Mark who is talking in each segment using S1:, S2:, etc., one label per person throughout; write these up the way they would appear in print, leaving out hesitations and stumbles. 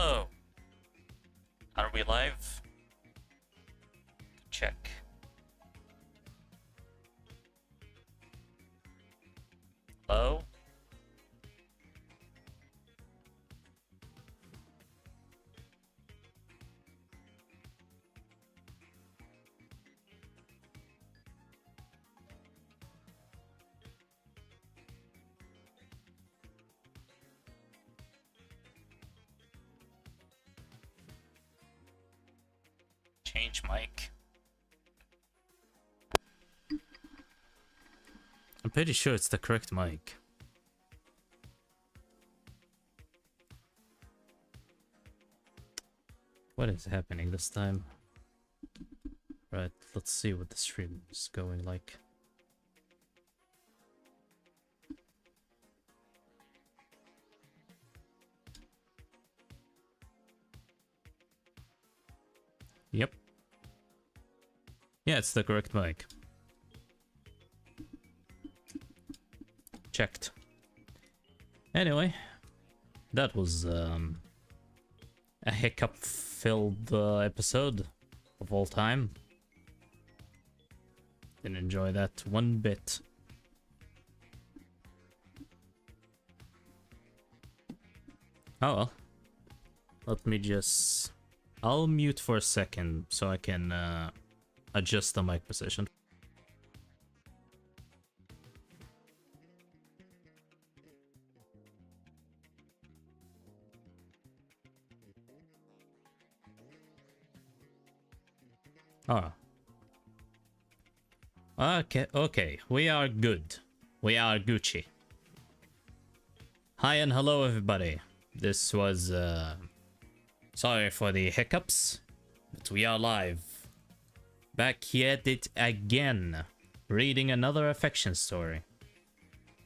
S1: Hello. Are we live? Check. Hello? Change mic. I'm pretty sure it's the correct mic. What is happening this time? Right, let's see what the stream is going like. Yep. Yeah, it's the correct mic. Checked. Anyway, that was a hiccup-filled episode of all time. Didn't enjoy that one bit. Oh well. Let me just... I'll mute for a second so I can adjust the mic position. Oh. Okay, we are good. We are Gucci. Hi and hello everybody. This was, sorry for the hiccups, but we are live. Back at it again, reading another affection story.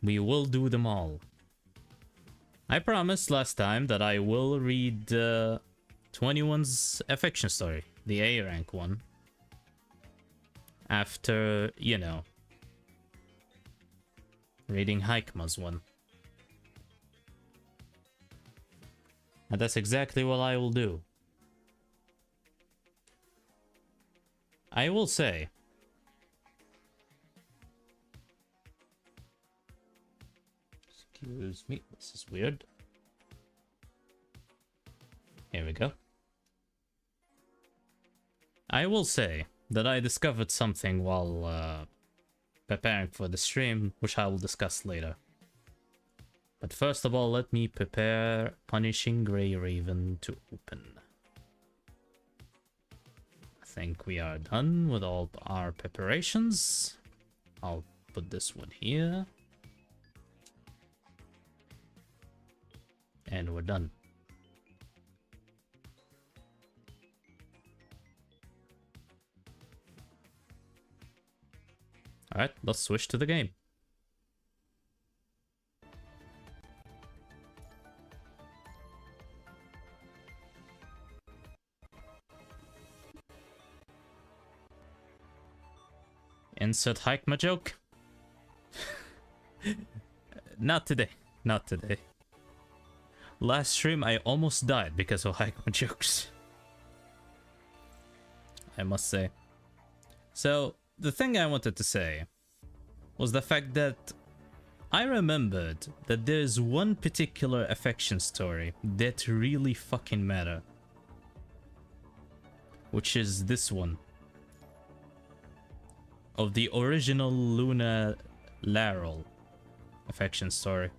S1: We will do them all. I promised last time that I will read 21's affection story, the A rank one. After, you know, reading Haikma's one. And that's exactly what I will do. I will say, excuse me, this is weird. Here we go. I will say that I discovered something while preparing for the stream, which I will discuss later. But first of all, let me prepare Punishing Grey Raven to open. I think we are done with all our preparations. I'll put this one here. And we're done. Alright, let's switch to the game. Insert Haikma joke? Not today. Not today. Last stream I almost died because of Haikma jokes. I must say. So, the thing I wanted to say was the fact that I remembered that there's one particular affection story that really fucking matter. Which is this one. Of the original Luna Laurel affection story.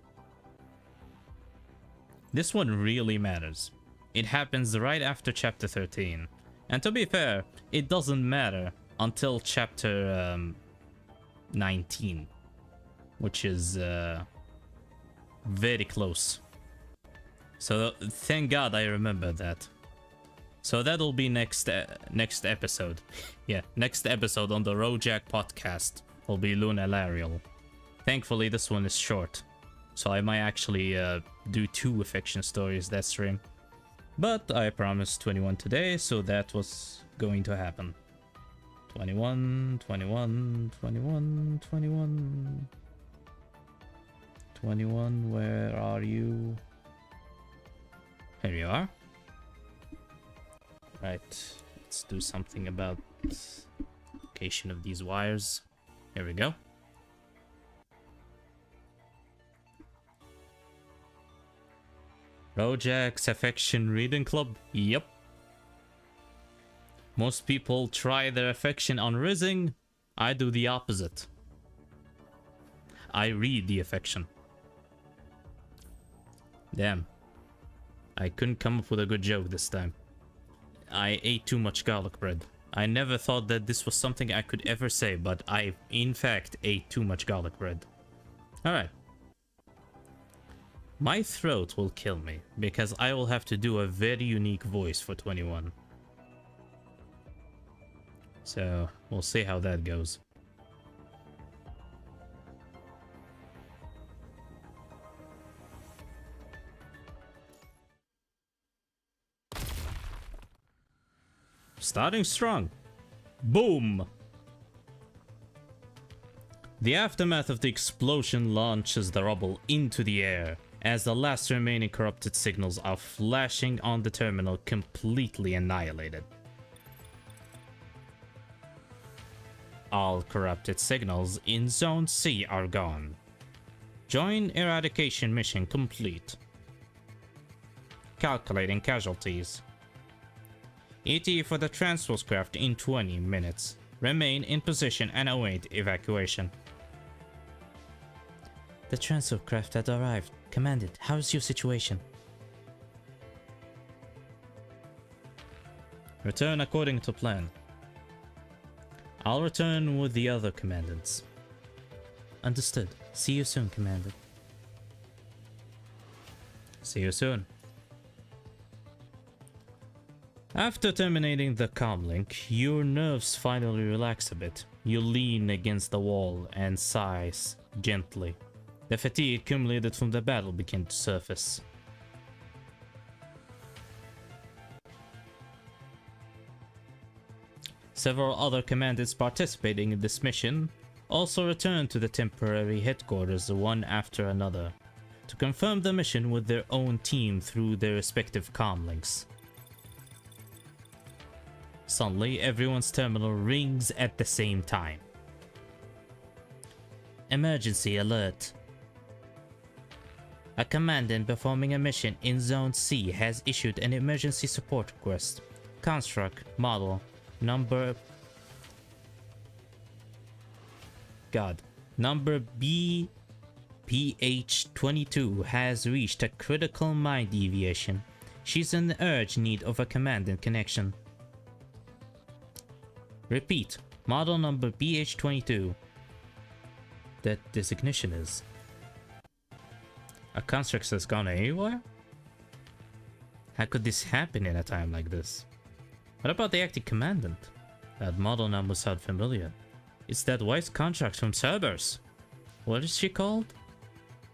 S1: This one really matters. It happens right after chapter 13. And to be fair, it doesn't matter until chapter 19, which is very close. So thank God I remember that. So that'll be next episode. Yeah, next episode on the Rojak podcast will be Luna Lariel. Thankfully this one is short, so I might actually do 2 affection stories that stream. But I promised 21 today, so that was going to happen. 21, 21, 21, 21. 21, where are you? Here you are. Right, let's do something about location of these wires. Here we go. Rojack's Affection Reading Club? Yep. Most people try their affection on Rizzing. I do the opposite. I read the affection. Damn. I couldn't come up with a good joke this time. I ate too much garlic bread. I never thought that this was something I could ever say, but I, in fact, ate too much garlic bread. Alright. My throat will kill me, because I will have to do a very unique voice for 21. So, we'll see how that goes. Starting strong. Boom! The aftermath of the explosion launches the rubble into the air, as the last remaining corrupted signals are flashing on the terminal, completely annihilated. All corrupted signals in Zone C are gone. Join eradication mission complete. Calculating casualties. ETA for the transfer craft in 20 minutes. Remain in position and await evacuation. The transfer craft had arrived. Commandant, how is your situation? Return according to plan. I'll return with the other commandants. Understood. See you soon, Commander. See you soon. After terminating the comlink, your nerves finally relax a bit. You lean against the wall and sigh gently. The fatigue accumulated from the battle began to surface. Several other commandants participating in this mission also returned to the temporary headquarters one after another to confirm the mission with their own team through their respective comlinks. Suddenly, everyone's terminal rings at the same time. Emergency alert. A commandant performing a mission in Zone C has issued an emergency support request. Construct model number BPH-22 has reached a critical mind deviation. She's in urgent need of a commandant connection. Repeat, model number BH22. That designation is... A construct has gone anywhere? How could this happen in a time like this? What about the acting commandant? That model number sounds familiar. It's that white contract from Cerberus. What is she called?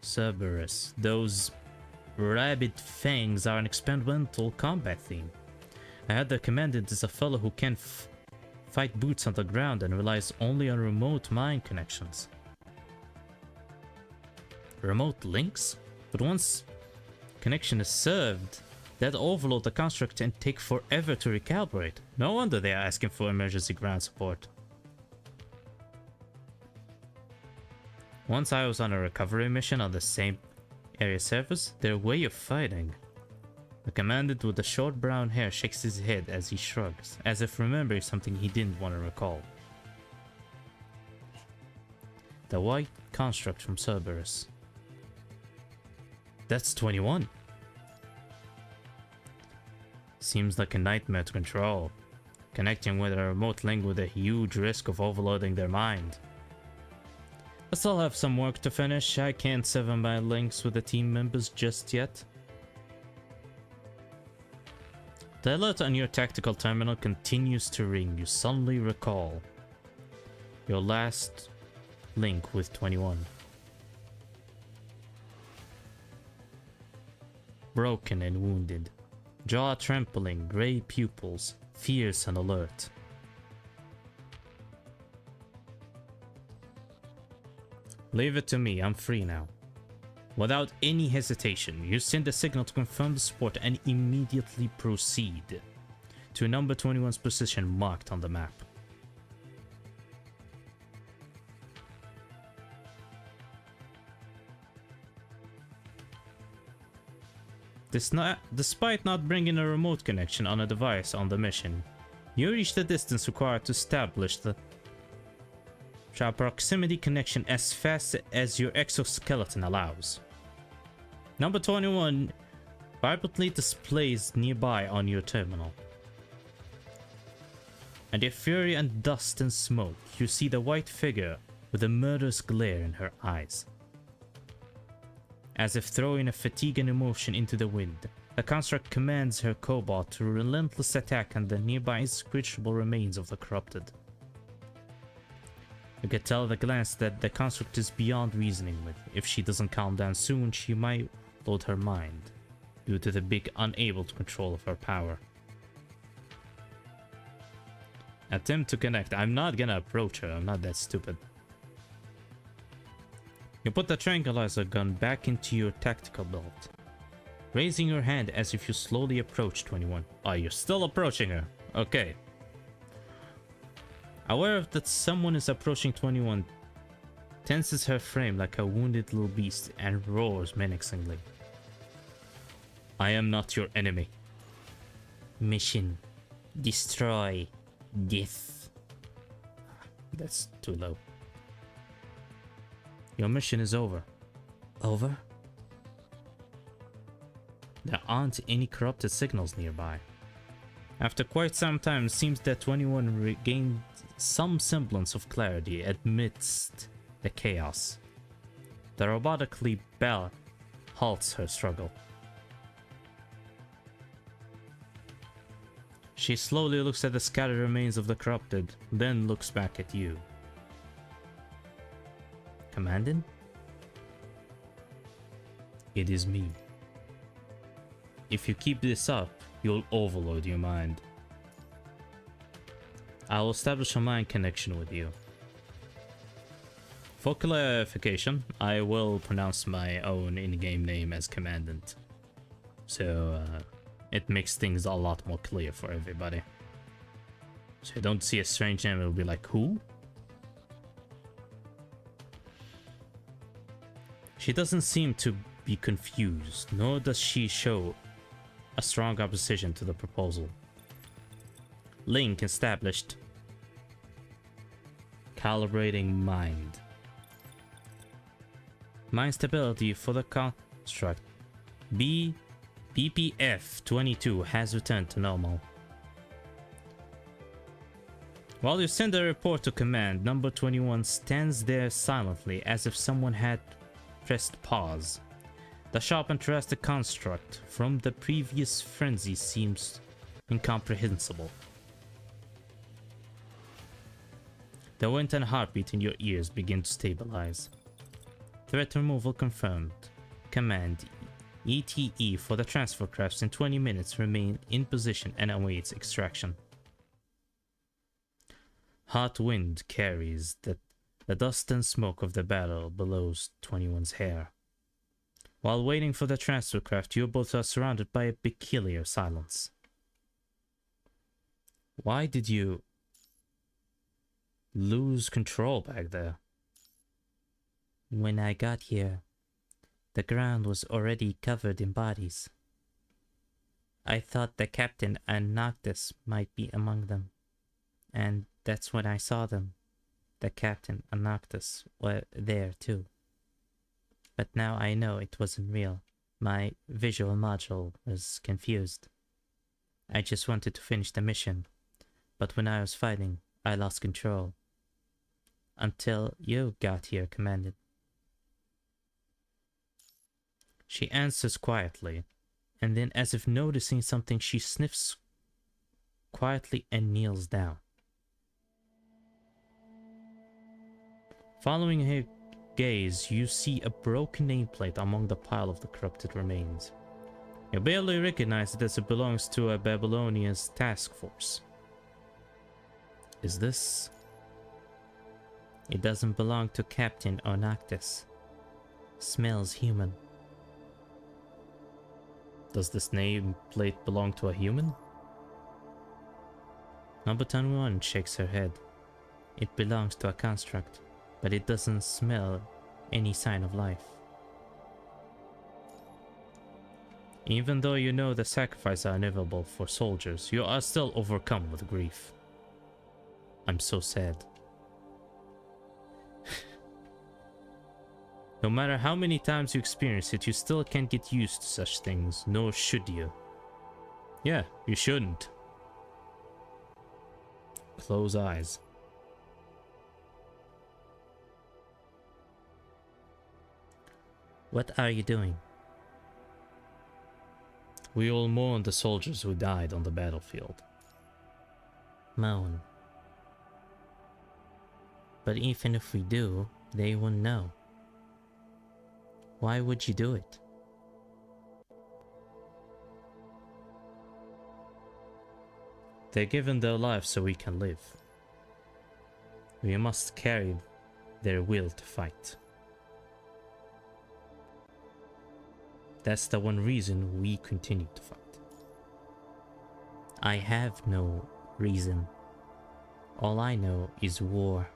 S1: Cerberus. Those rabid fangs are an experimental combat theme. I heard the commandant is a fellow who can fight boots on the ground and relies only on remote mind connections. Remote links? But once connection is served, that overload the construct and take forever to recalibrate. No wonder they are asking for emergency ground support. Once I was on a recovery mission on the same area surface, their way of fighting. The commandant with the short brown hair shakes his head as he shrugs, as if remembering something he didn't want to recall. The white construct from Cerberus. That's 21. Seems like a nightmare to control. Connecting with a remote link with a huge risk of overloading their mind. I still have some work to finish. I can't sever my links with the team members just yet. The alert on your tactical terminal continues to ring. You suddenly recall your last link with 21. Broken and wounded. Jaw trembling, grey pupils, fierce and alert. Leave it to me, I'm free now. Without any hesitation, you send a signal to confirm the support and immediately proceed. to number 21's position marked on the map. Despite not bringing a remote connection on a device on the mission, you reach the distance required to establish the proximity connection as fast as your exoskeleton allows. Number 21 vibrantly displays nearby on your terminal. And in fury and dust and smoke, you see the white figure with a murderous glare in her eyes. As if throwing a fatigue and emotion into the wind, the construct commands her cobot to relentless attack on the nearby inscrutable remains of the corrupted. You can tell at a glance that the construct is beyond reasoning with. If she doesn't calm down soon, she might load her mind, due to the big unable to control of her power. Attempt to connect. I'm not gonna approach her, I'm not that stupid. You put the tranquilizer gun back into your tactical belt, raising your hand as if you slowly approach 21. Oh, you're still approaching her. Okay. Aware that someone is approaching 21, tenses her frame like a wounded little beast and roars menacingly. I am not your enemy. Mission. Destroy. Death. That's too low. Your mission is over. Over? There aren't any corrupted signals nearby. After quite some time, it seems that 21 regained some semblance of clarity amidst the chaos. The robotically bell halts her struggle. She slowly looks at the scattered remains of the corrupted, then looks back at you. Commandant? It is me. If you keep this up, you'll overload your mind. I'll establish a mind connection with you. For clarification, I will pronounce my own in-game name as Commandant. So, it makes things a lot more clear for everybody. So you don't see a strange name, it'll be like, who? She doesn't seem to be confused, nor does she show a strong opposition to the proposal. Link established. Calibrating mind. Mind stability for the construct BPF-22 has returned to normal. While you send a report to command, number 21 stands there silently as if someone had pressed pause. The sharp and drastic construct from the previous frenzy seems incomprehensible. The wind and heartbeat in your ears begin to stabilize. Threat removal confirmed. Command ETE for the transfer crafts in 20 minutes remain in position and awaits extraction. Hot wind carries the dust and smoke of the battle below 21's hair. While waiting for the transfer craft, you both are surrounded by a peculiar silence. Why did you lose control back there? When I got here, the ground was already covered in bodies. I thought the captain and Noctis might be among them, and that's when I saw them. The captain and Noctis were there too. But now I know it wasn't real. My visual module was confused. I just wanted to finish the mission, but when I was fighting, I lost control. Until you got here, Commandant. She answers quietly, and then as if noticing something, she sniffs quietly and kneels down. Following her gaze, you see a broken nameplate among the pile of the corrupted remains. You barely recognize it as it belongs to a Babylonian task force. Is this? It doesn't belong to Captain or Noctis. Smells human. Does this nameplate belong to a human? No.21 shakes her head. It belongs to a construct, but it doesn't smell any sign of life. Even though you know the sacrifices are inevitable for soldiers, you are still overcome with grief. I'm so sad. No matter how many times you experience it, you still can't get used to such things, nor should you. Yeah, you shouldn't. Close eyes. What are you doing? We all mourn the soldiers who died on the battlefield. Moan. But even if we do, they won't know. Why would you do it? They're given their lives so we can live. We must carry their will to fight. That's the one reason we continue to fight. I have no reason. All I know is war.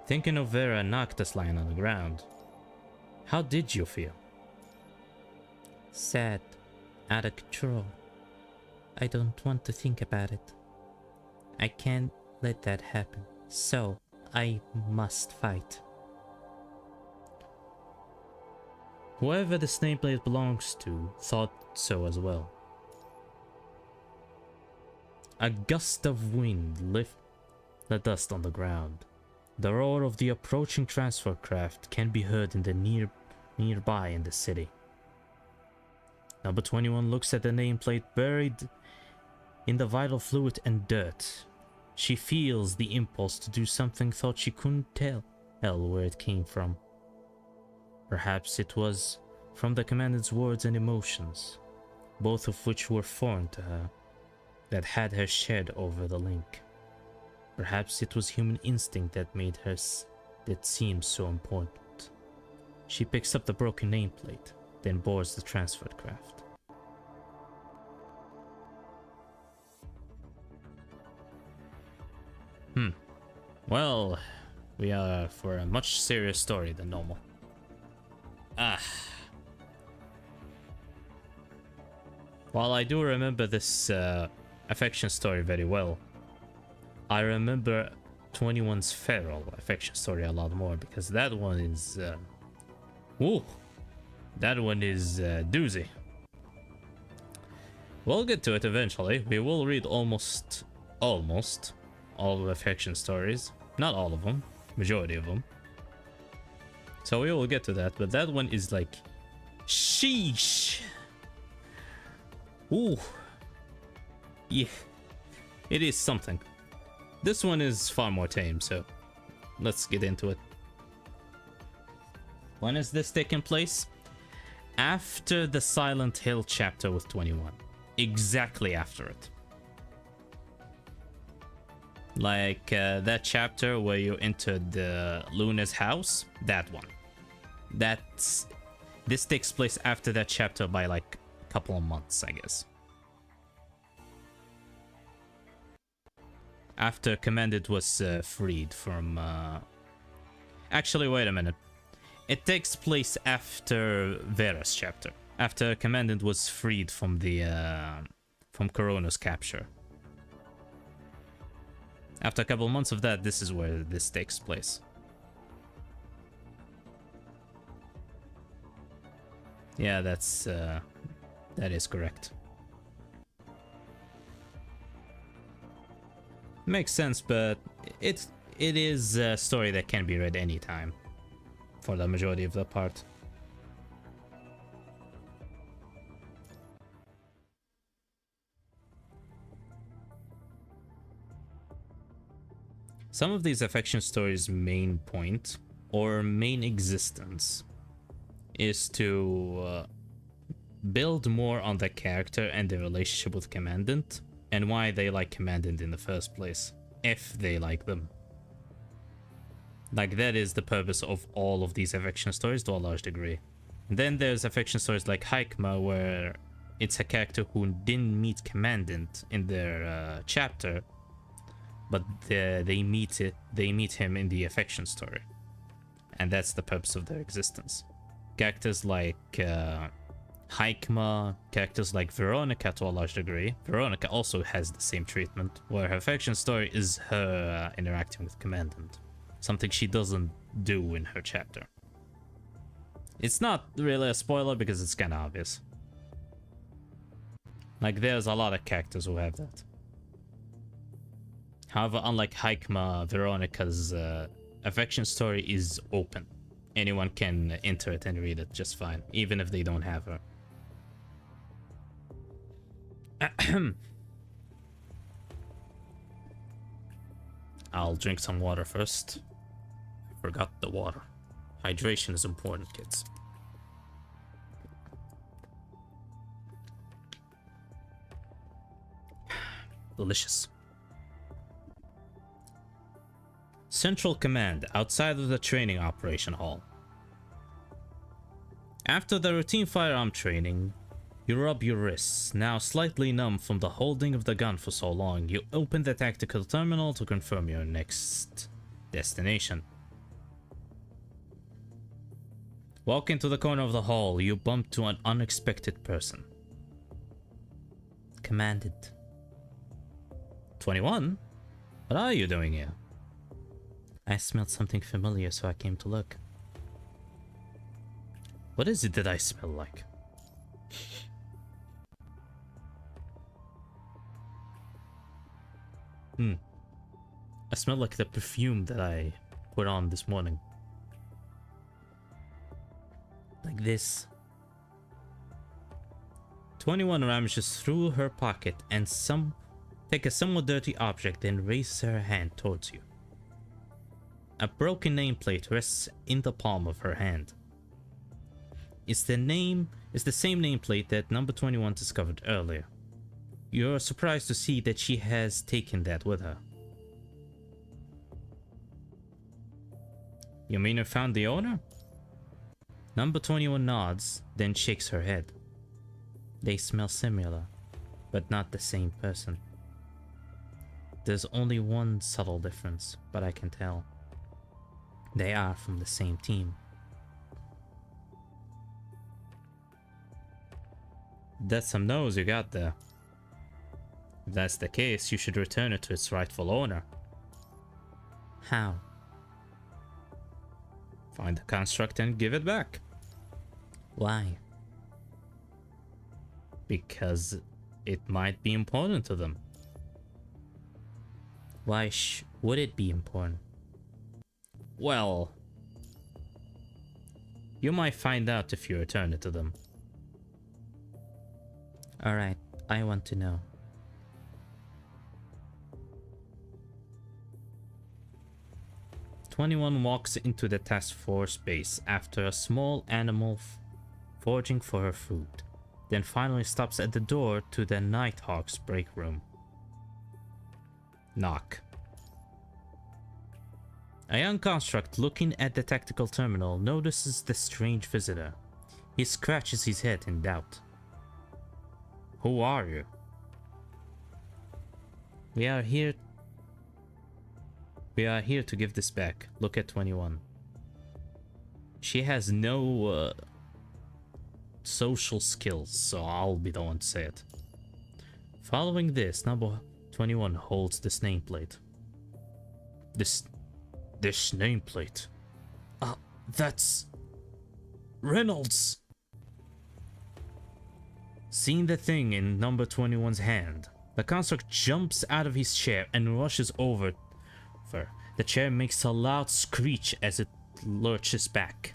S1: Thinking of Vera and Noctis lying on the ground, how did you feel? Sad, out of control. I don't want to think about it. I can't let that happen, so I must fight. Whoever the Snakeblade belongs to thought so as well. A gust of wind lifted the dust on the ground. The roar of the approaching transfer craft can be heard in the nearby in the city. No.21 looks at the nameplate buried in the vital fluid and dirt. She feels the impulse to do something, thought she couldn't tell where it came from. Perhaps it was from the commandant's words and emotions, both of which were foreign to her, that had her shed over the link. Perhaps it was human instinct that made her that seem so important. She picks up the broken nameplate, then boards the transferred craft. Well, we are for a much serious story than normal. While I do remember this affection story very well, I remember 21's feral affection story a lot more, because that one is that one is doozy. We'll get to it eventually. We will read almost all the affection stories, not all of them, majority of them. So we will get to that, but that one is like, sheesh. Ooh, yeah, it is something. This one is far more tame, so let's get into it. When is this taking place? After the Silent Hill chapter with 21. Exactly after it. Like that chapter where you entered Luna's house, that one. This takes place after that chapter by like a couple of months, I guess. After Commandant was freed from... Actually, wait a minute. It takes place after Vera's chapter. After Commandant was freed from the... from Corona's capture. After a couple months of that, this is where this takes place. Yeah, that's... that is correct. Makes sense, but it is a story that can be read anytime for the majority of the part. Some of these affection stories' main point or main existence is to build more on the character and the relationship with Commandant, and why they like Commandant in the first place, if they like them. Like, that is the purpose of all of these affection stories to a large degree. And then there's affection stories like Haikma, where it's a character who didn't meet Commandant in their chapter, but they meet him in the affection story, and that's the purpose of their existence. Characters like Haikma, characters like Veronica to a large degree. Veronica also has the same treatment, where her affection story is her interacting with Commandant, something she doesn't do in her chapter. It's not really a spoiler because it's kind of obvious. Like, there's a lot of characters who have that. However, unlike Haikma, Veronica's affection story is open. Anyone can enter it and read it just fine, even if they don't have her. I'll drink some water first. Forgot the water. Hydration is important, kids. Delicious. Central Command, outside of the training operation hall. After the routine firearm training, you rub your wrists. Now slightly numb from the holding of the gun for so long, you open the tactical terminal to confirm your next destination. Walk into the corner of the hall, you bump to an unexpected person. Commandant. 21? What are you doing here? I smelled something familiar, so I came to look. What is it that I smell like? I smell like the perfume that I put on this morning. Like this. 21 ramages through her pocket and take a somewhat dirty object and raises her hand towards you. A broken nameplate rests in the palm of her hand. It's the same nameplate that number 21 discovered earlier. You're surprised to see that she has taken that with her. You mean you found the owner? Number 21 nods, then shakes her head. They smell similar, but not the same person. There's only one subtle difference, but I can tell. They are from the same team. That's some nose you got there. If that's the case, you should return it to its rightful owner. How? Find the construct and give it back. Why? Because it might be important to them. Why would it be important? Well, you might find out if you return it to them. Alright, I want to know. "21 walks into the task force base after a small animal foraging for her food, then finally stops at the door to the Nighthawk's break room. Knock. A young construct looking at the tactical terminal notices the strange visitor. He scratches his head in doubt. Who are you? We are here to give this back. Look at 21. She has no social skills, so I'll be the one to say it. Following this, number 21 holds this nameplate. This nameplate. That's Reynolds. Seeing the thing in number 21's hand, the construct jumps out of his chair and rushes over. The chair makes a loud screech as it lurches back.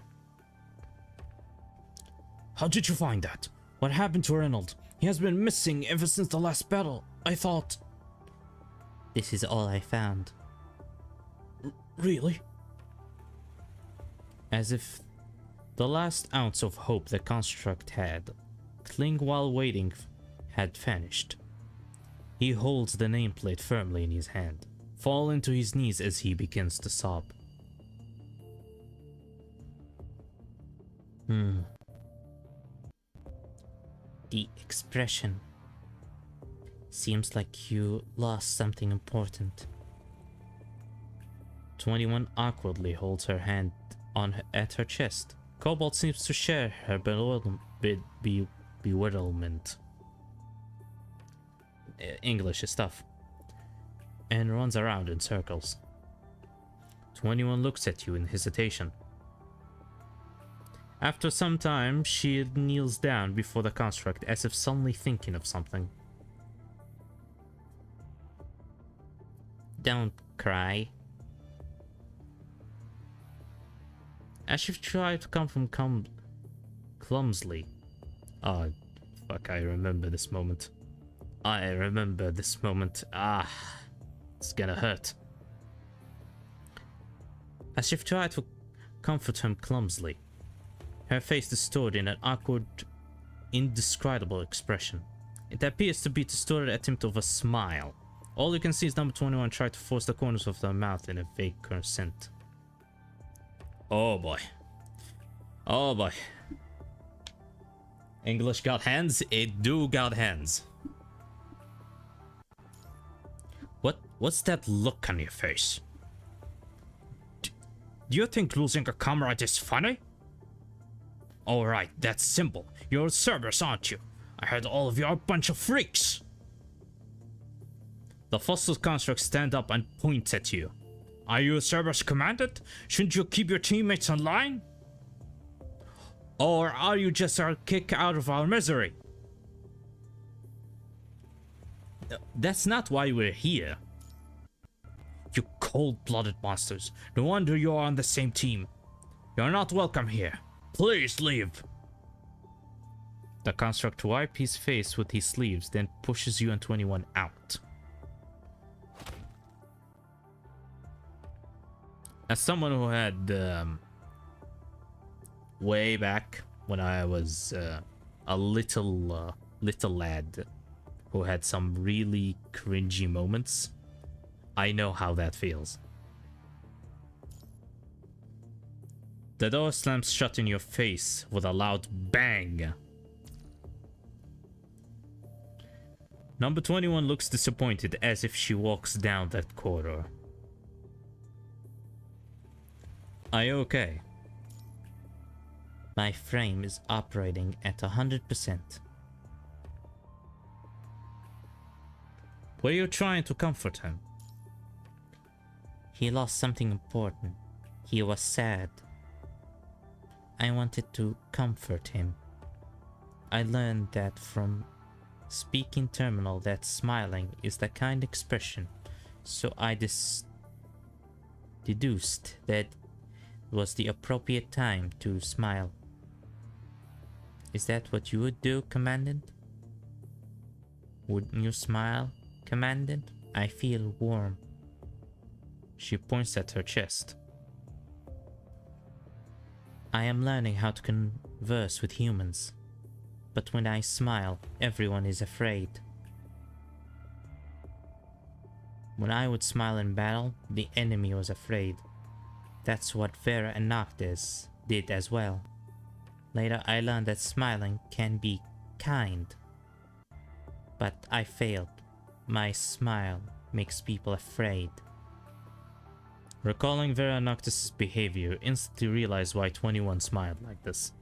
S1: How did you find that? What happened to Reynolds? He has been missing ever since the last battle. I thought... This is all I found. Really? As if the last ounce of hope the construct had, cling while waiting, had vanished. He holds the nameplate firmly in his hand, falling to his knees as he begins to sob.
S2: The expression. Seems like you lost something important.
S1: 21 awkwardly holds her hand at her chest. Cobalt seems to share her bewilderment. English is tough. And runs around in circles. 21 looks at you in hesitation. After some time, she kneels down before the construct as if suddenly thinking of something.
S2: Don't cry.
S1: As she tried to come from clumsily. Oh, fuck, I remember this moment. Ah, it's gonna hurt. As she tried to comfort him clumsily, her face distorted in an awkward, indescribable expression. It appears to be the distorted attempt of a smile. All you can see is number 21 try to force the corners of their mouth in a vague consent. Oh boy. Oh boy. English got hands? It do got hands. What's that look on your face? Do you think losing a comrade is funny? Alright, that's simple. You're Cerberus, aren't you? I heard all of you are a bunch of freaks. The fossil construct stand up and points at you. Are you a Cerberus commandant? Shouldn't you keep your teammates in line? Or are you just our kick out of our misery? That's not why we're here. You cold-blooded monsters. No wonder you are on the same team. You're not welcome here. Please leave. The construct wipes his face with his sleeves, then pushes you and 21 out. As someone who had way back when I was a little lad who had some really cringy moments, I know how that feels. The door slams shut in your face with a loud bang. Number 21 looks disappointed as if she walks down that corridor. Are you okay?
S2: My frame is operating at 100%.
S1: Were you trying to comfort him?
S2: He lost something important. He was sad. I wanted to comfort him. I learned that from speaking terminal that smiling is the kind expression, so I deduced that it was the appropriate time to smile. Is that what you would do, Commandant? Wouldn't you smile, Commandant? I feel warm.
S1: She points at her chest.
S2: I am learning how to converse with humans, but when I smile, everyone is afraid. When I would smile in battle, the enemy was afraid. That's what Vera and Noctis did as well. Later I learned that smiling can be kind. But I failed. My smile makes people afraid.
S1: Recalling Vera Noctis' behavior, instantly realized why 21 smiled like this.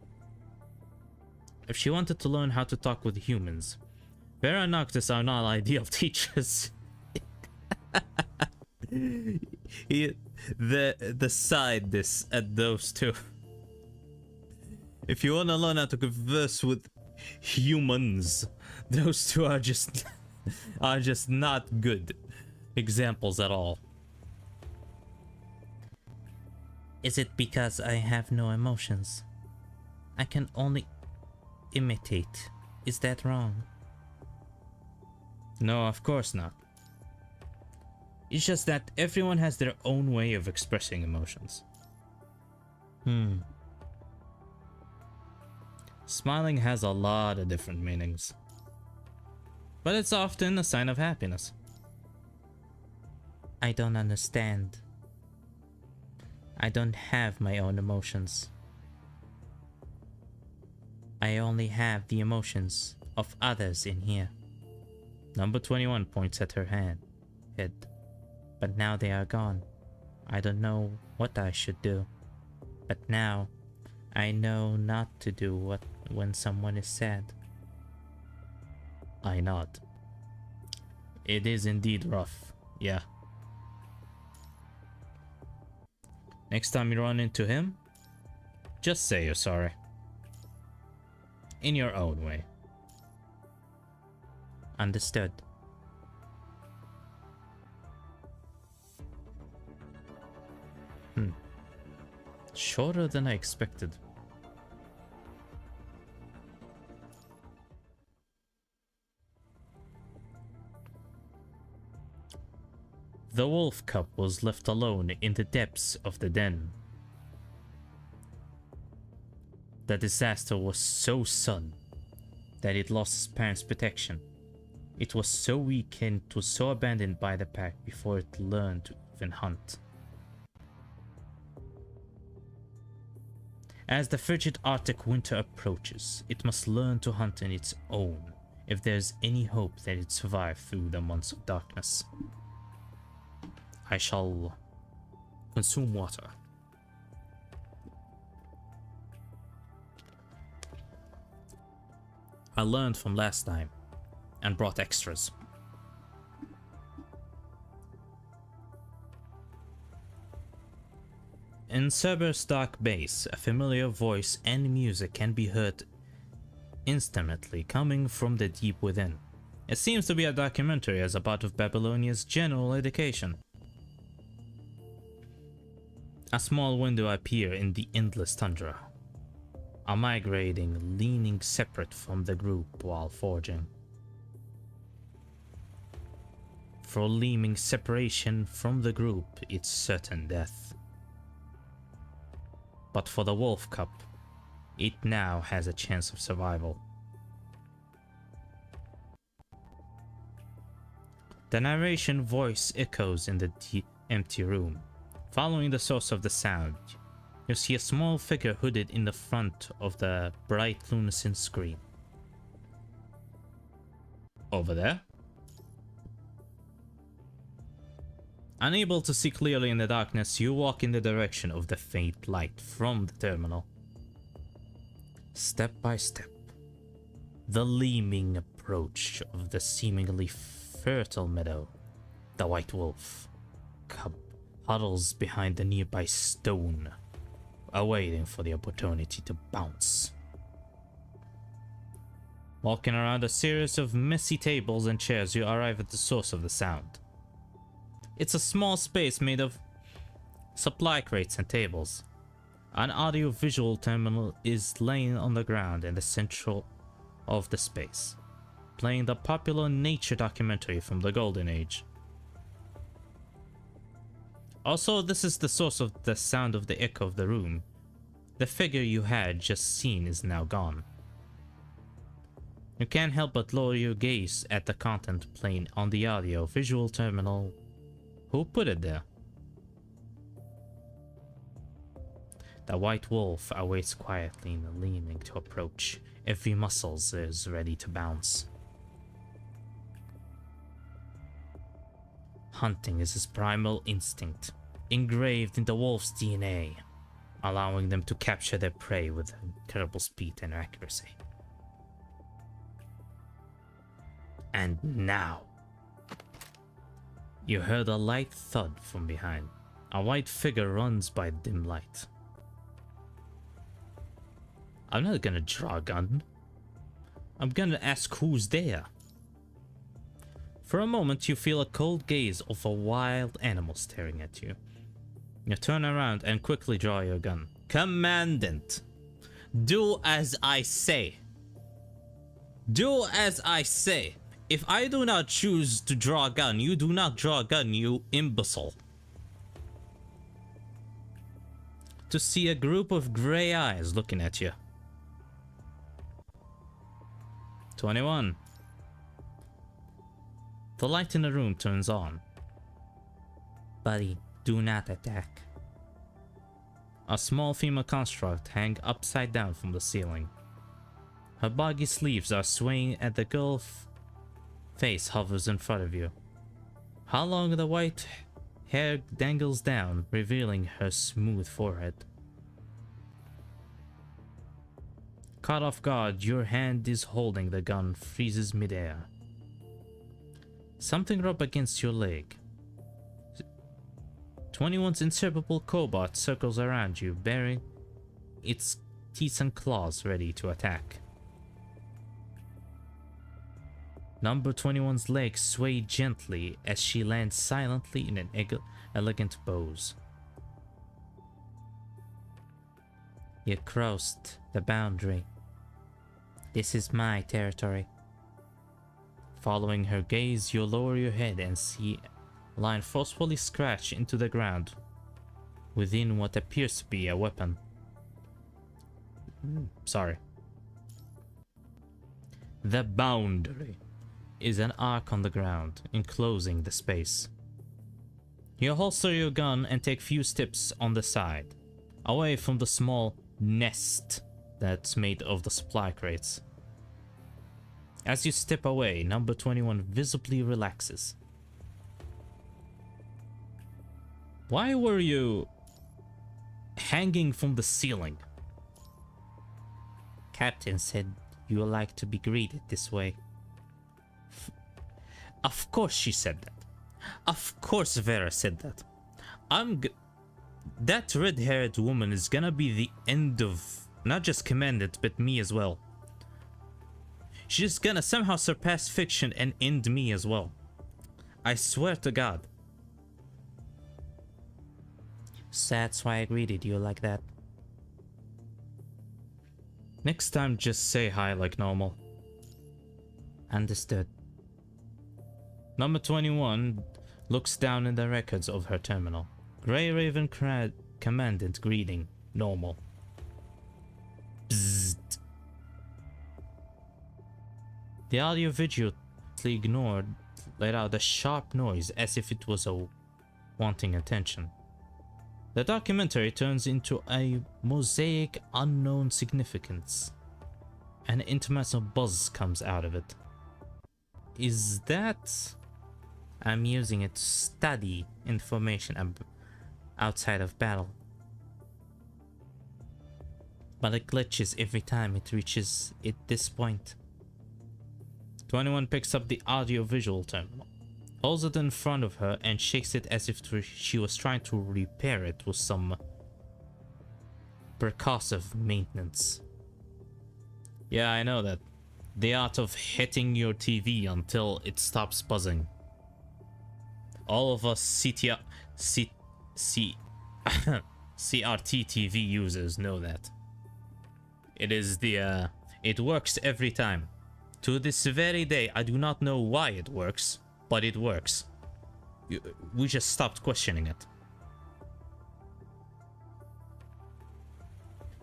S1: If she wanted to learn how to talk with humans, Vera Noctis are not ideal teachers. The side this at those two. If you want to learn how to converse with humans, those two are just not good examples at all.
S2: Is it because I have no emotions? I can only imitate. Is that wrong?
S1: No, of course not. It's just that everyone has their own way of expressing emotions. Smiling has a lot of different meanings, but it's often a sign of happiness.
S2: I don't understand. I don't have my own emotions. I only have the emotions of others in here. Number 21 points at her head. But now they are gone. I don't know what I should do. But now, I know not to do what when someone is sad. I nod. It is indeed rough, yeah. Next time you run into him, just say you're sorry. In your own way. Understood. Shorter than I expected. The wolf cub was left alone in the depths of the den. The disaster was so sudden that it lost its parents' protection. It was so weak and it was so abandoned by the pack before it learned to even hunt. As the frigid Arctic winter approaches, it must learn to hunt on its own if there's any hope that it survive through the months of darkness. I shall consume water. I learned from last time and brought extras. In Cerberus' dark base, a familiar voice and music can be heard instantly coming from the deep within. It seems to be a documentary as a part of Babylonia's general education. A small window appears in the endless tundra. A migrating, leaning separate from the group while forging. For leaning separation from the group, it's certain death. But for the wolf cub, it now has a chance of survival. The narration voice echoes in the empty room. Following the source of the sound, you see a small figure hooded in the front of the bright luminescent screen. Over there? Unable to see clearly in the darkness, you walk in the direction of the faint light from the terminal. Step by step, the leaming approach of the seemingly fertile meadow. The white wolf cub huddles behind the nearby stone, awaiting for the opportunity to bounce. Walking around a series of messy tables and chairs, you arrive at the source of the sound. It's a small space made of supply crates and tables. An audio-visual terminal is laying on the ground in the center of the space, playing the popular nature documentary from the Golden Age. Also, this is the source of the sound of the echo of the room. The figure you had just seen is now gone. You can't help but lower your gaze at the content playing on the audio-visual terminal. Who put it there? The white wolf awaits quietly in the leaning to approach. Every muscle is ready to bounce. Hunting is his primal instinct, engraved in the wolf's DNA, allowing them to capture their prey with incredible speed and accuracy. And now, you heard a light thud from behind. A white figure runs by dim light. I'm not gonna draw a gun. I'm gonna ask who's there. For a moment, you feel a cold gaze of a wild animal staring at you. You turn around and quickly draw your gun. Commandant, do as I say. Do as I say. If I do not choose to draw a gun, you do not draw a gun, you imbecile. To see a group of gray eyes looking at you. 21. The light in the room turns on. Buddy, do not attack. A small female construct hangs upside down from the ceiling. Her baggy sleeves are swaying and the girl's face hovers in front of you. How long the white hair dangles down, revealing her smooth forehead. Caught off guard, your hand is holding the gun freezes midair. Something rub against your leg. 21's inseparable cobot circles around you, bearing its teeth and claws ready to attack. Number 21's legs sway gently as she lands silently in an elegant pose. You crossed the boundary. This is my territory. Following her gaze, you lower your head and see a line forcefully scratch into the ground within what appears to be a weapon. Sorry. The boundary is an arc on the ground, enclosing the space. You holster your gun and take few steps on the side, away from the small nest that's made of the supply crates. As you step away, number 21 visibly relaxes. Why were you hanging from the ceiling? Captain said you like to be greeted this way. Of course she said that. Of course Vera said that. That red-haired woman is gonna be the end of not just Commandant, but me as well. She's gonna somehow surpass fiction and end me as well. I swear to God. So that's why I greeted you like that. Next time, just say hi like normal. Understood. Number 21 looks down in the records of her terminal. Grey Raven Commandant greeting. Normal. Bzzzt. The audio visually ignored let out a sharp noise as if it was wanting attention. The documentary turns into a mosaic unknown significance. An international buzz comes out of it. Is that... I'm using it to study information outside of battle. But it glitches every time it reaches this point. 21 picks up the audio-visual terminal, holds it in front of her and shakes it as if she was trying to repair it with some percussive maintenance. Yeah, I know that. The art of hitting your TV until it stops buzzing. All of us CRT TV users know that. It works every time. To this very day, I do not know why it works, but it works. We just stopped questioning it.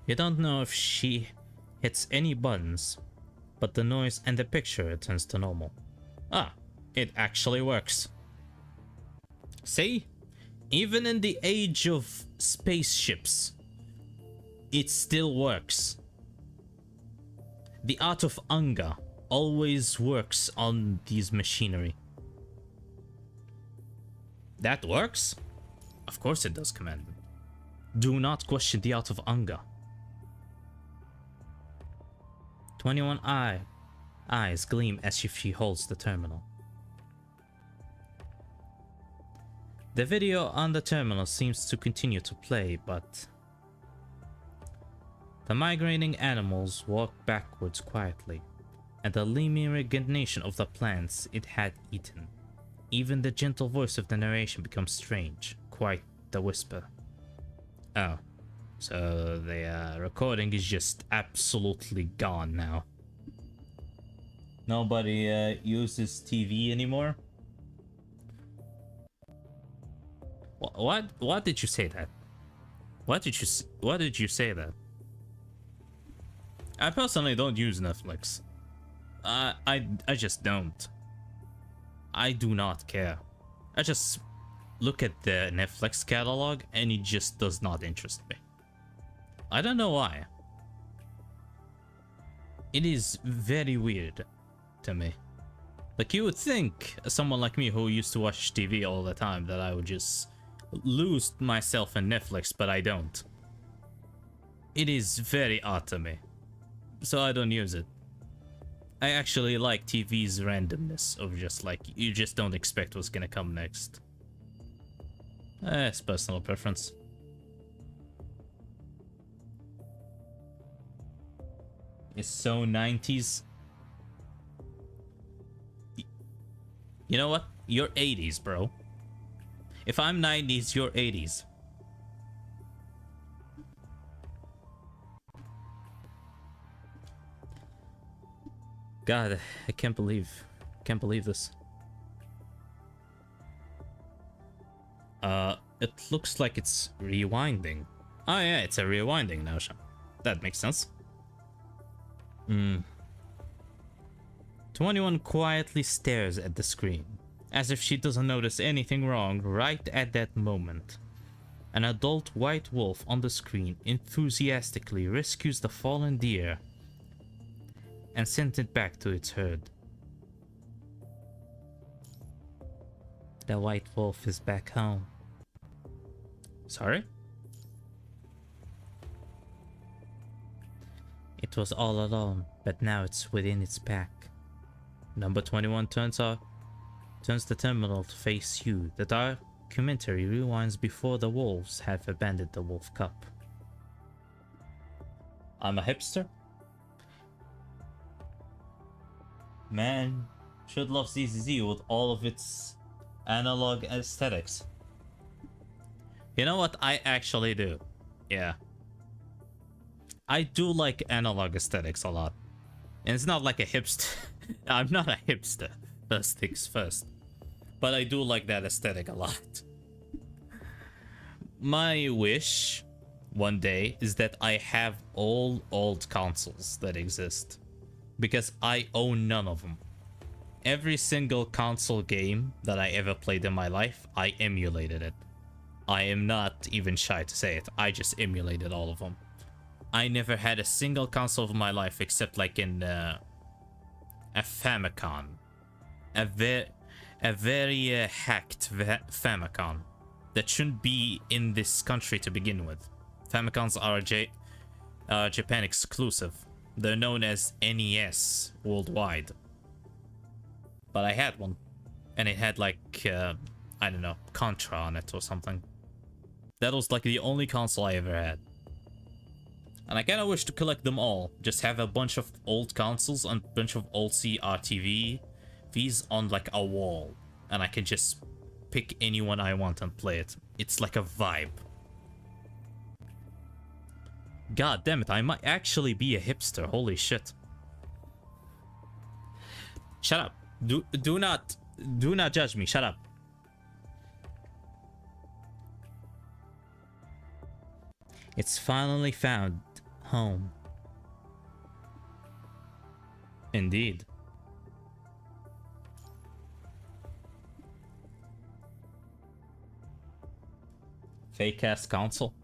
S2: You don't know if she hits any buttons, but the noise and the picture returns to normal. Ah, it actually works. See? Even in the age of spaceships, it still works. The art of Anga always works on these machinery. That works? Of course it does, Commander. Do not question the art of Anga. 21 eyes gleam as if she holds the terminal. The video on the terminal seems to continue to play, but the migrating animals walk backwards quietly, and the elimination of the plants it had eaten. Even the gentle voice of the narration becomes strange, quite the whisper. Oh, so the recording is just absolutely gone now. Nobody uses TV anymore? What did you say that? What did you say that? I personally don't use Netflix. I just don't. I do not care. I just look at the Netflix catalog and it just does not interest me. I don't know why.
S1: It is very weird to me. Like, you would think someone like me who used to watch TV all the time that I would just lose myself in Netflix, but I don't. It is very odd to me, so I don't use it. I actually like TV's randomness of just like, you just don't expect what's gonna come next. It's personal preference. It's so 90s. You know what? You're 80s, bro. If I'm 90s, you're 80s. God, I can't believe this. It looks like it's rewinding. Oh yeah, it's a rewinding now, Sean. That makes sense. 21 quietly stares at the screen, as if she doesn't notice anything wrong right at that moment. An adult white wolf on the screen enthusiastically rescues the fallen deer and sends it back to its herd. The white wolf is back home. Sorry? It was all alone, but now it's within its pack. Number 21 turns the terminal to face you. The documentary rewinds before the wolves have abandoned the wolf cup. I'm a hipster? Man should love ZZZ with all of its analog aesthetics. You know what? I actually do. Yeah. I do like analog aesthetics a lot. And it's not like a hipster. I'm not a hipster, first things first. But I do like that aesthetic a lot. My wish one day is that I have all old consoles that exist. Because I own none of them. Every single console game that I ever played in my life, I emulated it. I am not even shy to say it. I just emulated all of them. I never had a single console of my life except like in a Famicom. A very hacked Famicom that shouldn't be in this country to begin with. Famicoms are Japan exclusive. They're known as NES worldwide. But I had one. And it had like, I don't know, Contra on it or something. That was like the only console I ever had. And I kind of wish to collect them all. Just have a bunch of old consoles and a bunch of old CRTVs on like a wall. And I can just pick anyone I want and play it. It's like a vibe. God damn it, I might actually be a hipster. Holy shit. Shut up. Do not judge me. Shut up. It's finally found home. Indeed. Fake ass console.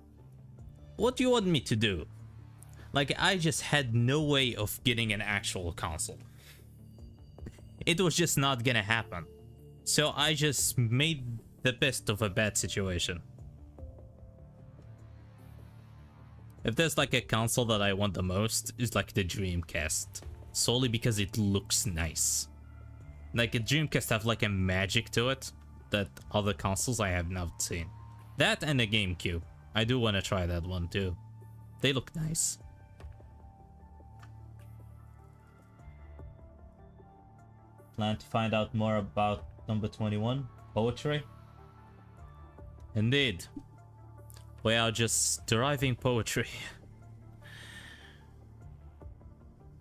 S1: What do you want me to do? Like, I just had no way of getting an actual console. It was just not gonna happen. So I just made the best of a bad situation. If there's like a console that I want the most, it's like the Dreamcast. Solely because it looks nice. Like, a Dreamcast have like a magic to it that other consoles I have not seen. That and a GameCube. I do want to try that one too. They look nice. Plan to find out more about number 21? Poetry? Indeed. We are just deriving poetry.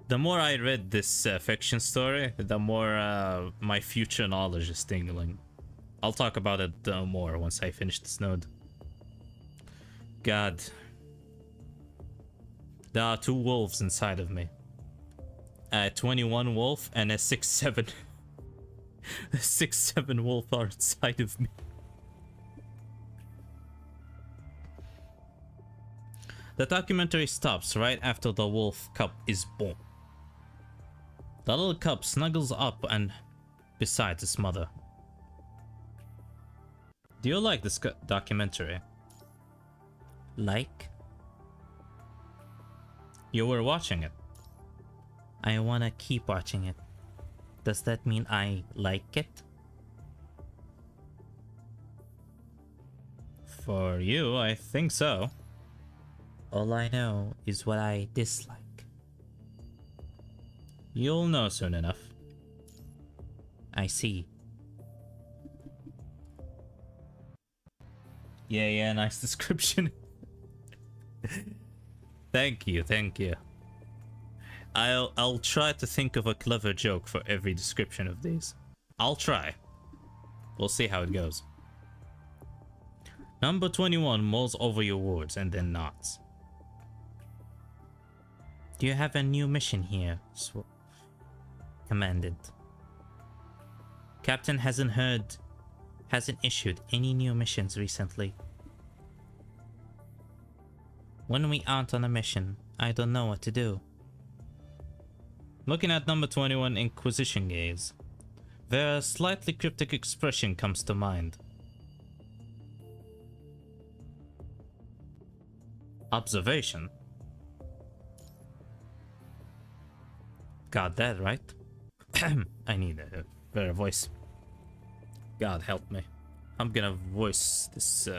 S1: The more I read this fiction story, the more my future knowledge is tingling. I'll talk about it more once I finish this node. God. There are two wolves inside of me. A 21 wolf and a 6'7". A 6'7" wolf are inside of me. The documentary stops right after the wolf cub is born. The little cub snuggles up and beside its mother. Do you like this documentary?
S2: Like?
S1: You were watching it.
S2: I wanna keep watching it. Does that mean I like it?
S1: For you, I think so.
S2: All I know is what I dislike.
S1: You'll know soon enough.
S2: I see.
S1: Yeah, nice description. Thank you. I'll try to think of a clever joke for every description of these. I'll try. We'll see how it goes. Number 21 mulls over your words and then nods.
S2: Do you have a new mission here, Commandant? Captain hasn't issued any new missions recently. When we aren't on a mission, I don't know what to do.
S1: Looking at number 21 Inquisition gaze, their slightly cryptic expression comes to mind. Observation. Got that right? I need a better voice. God help me. I'm gonna voice this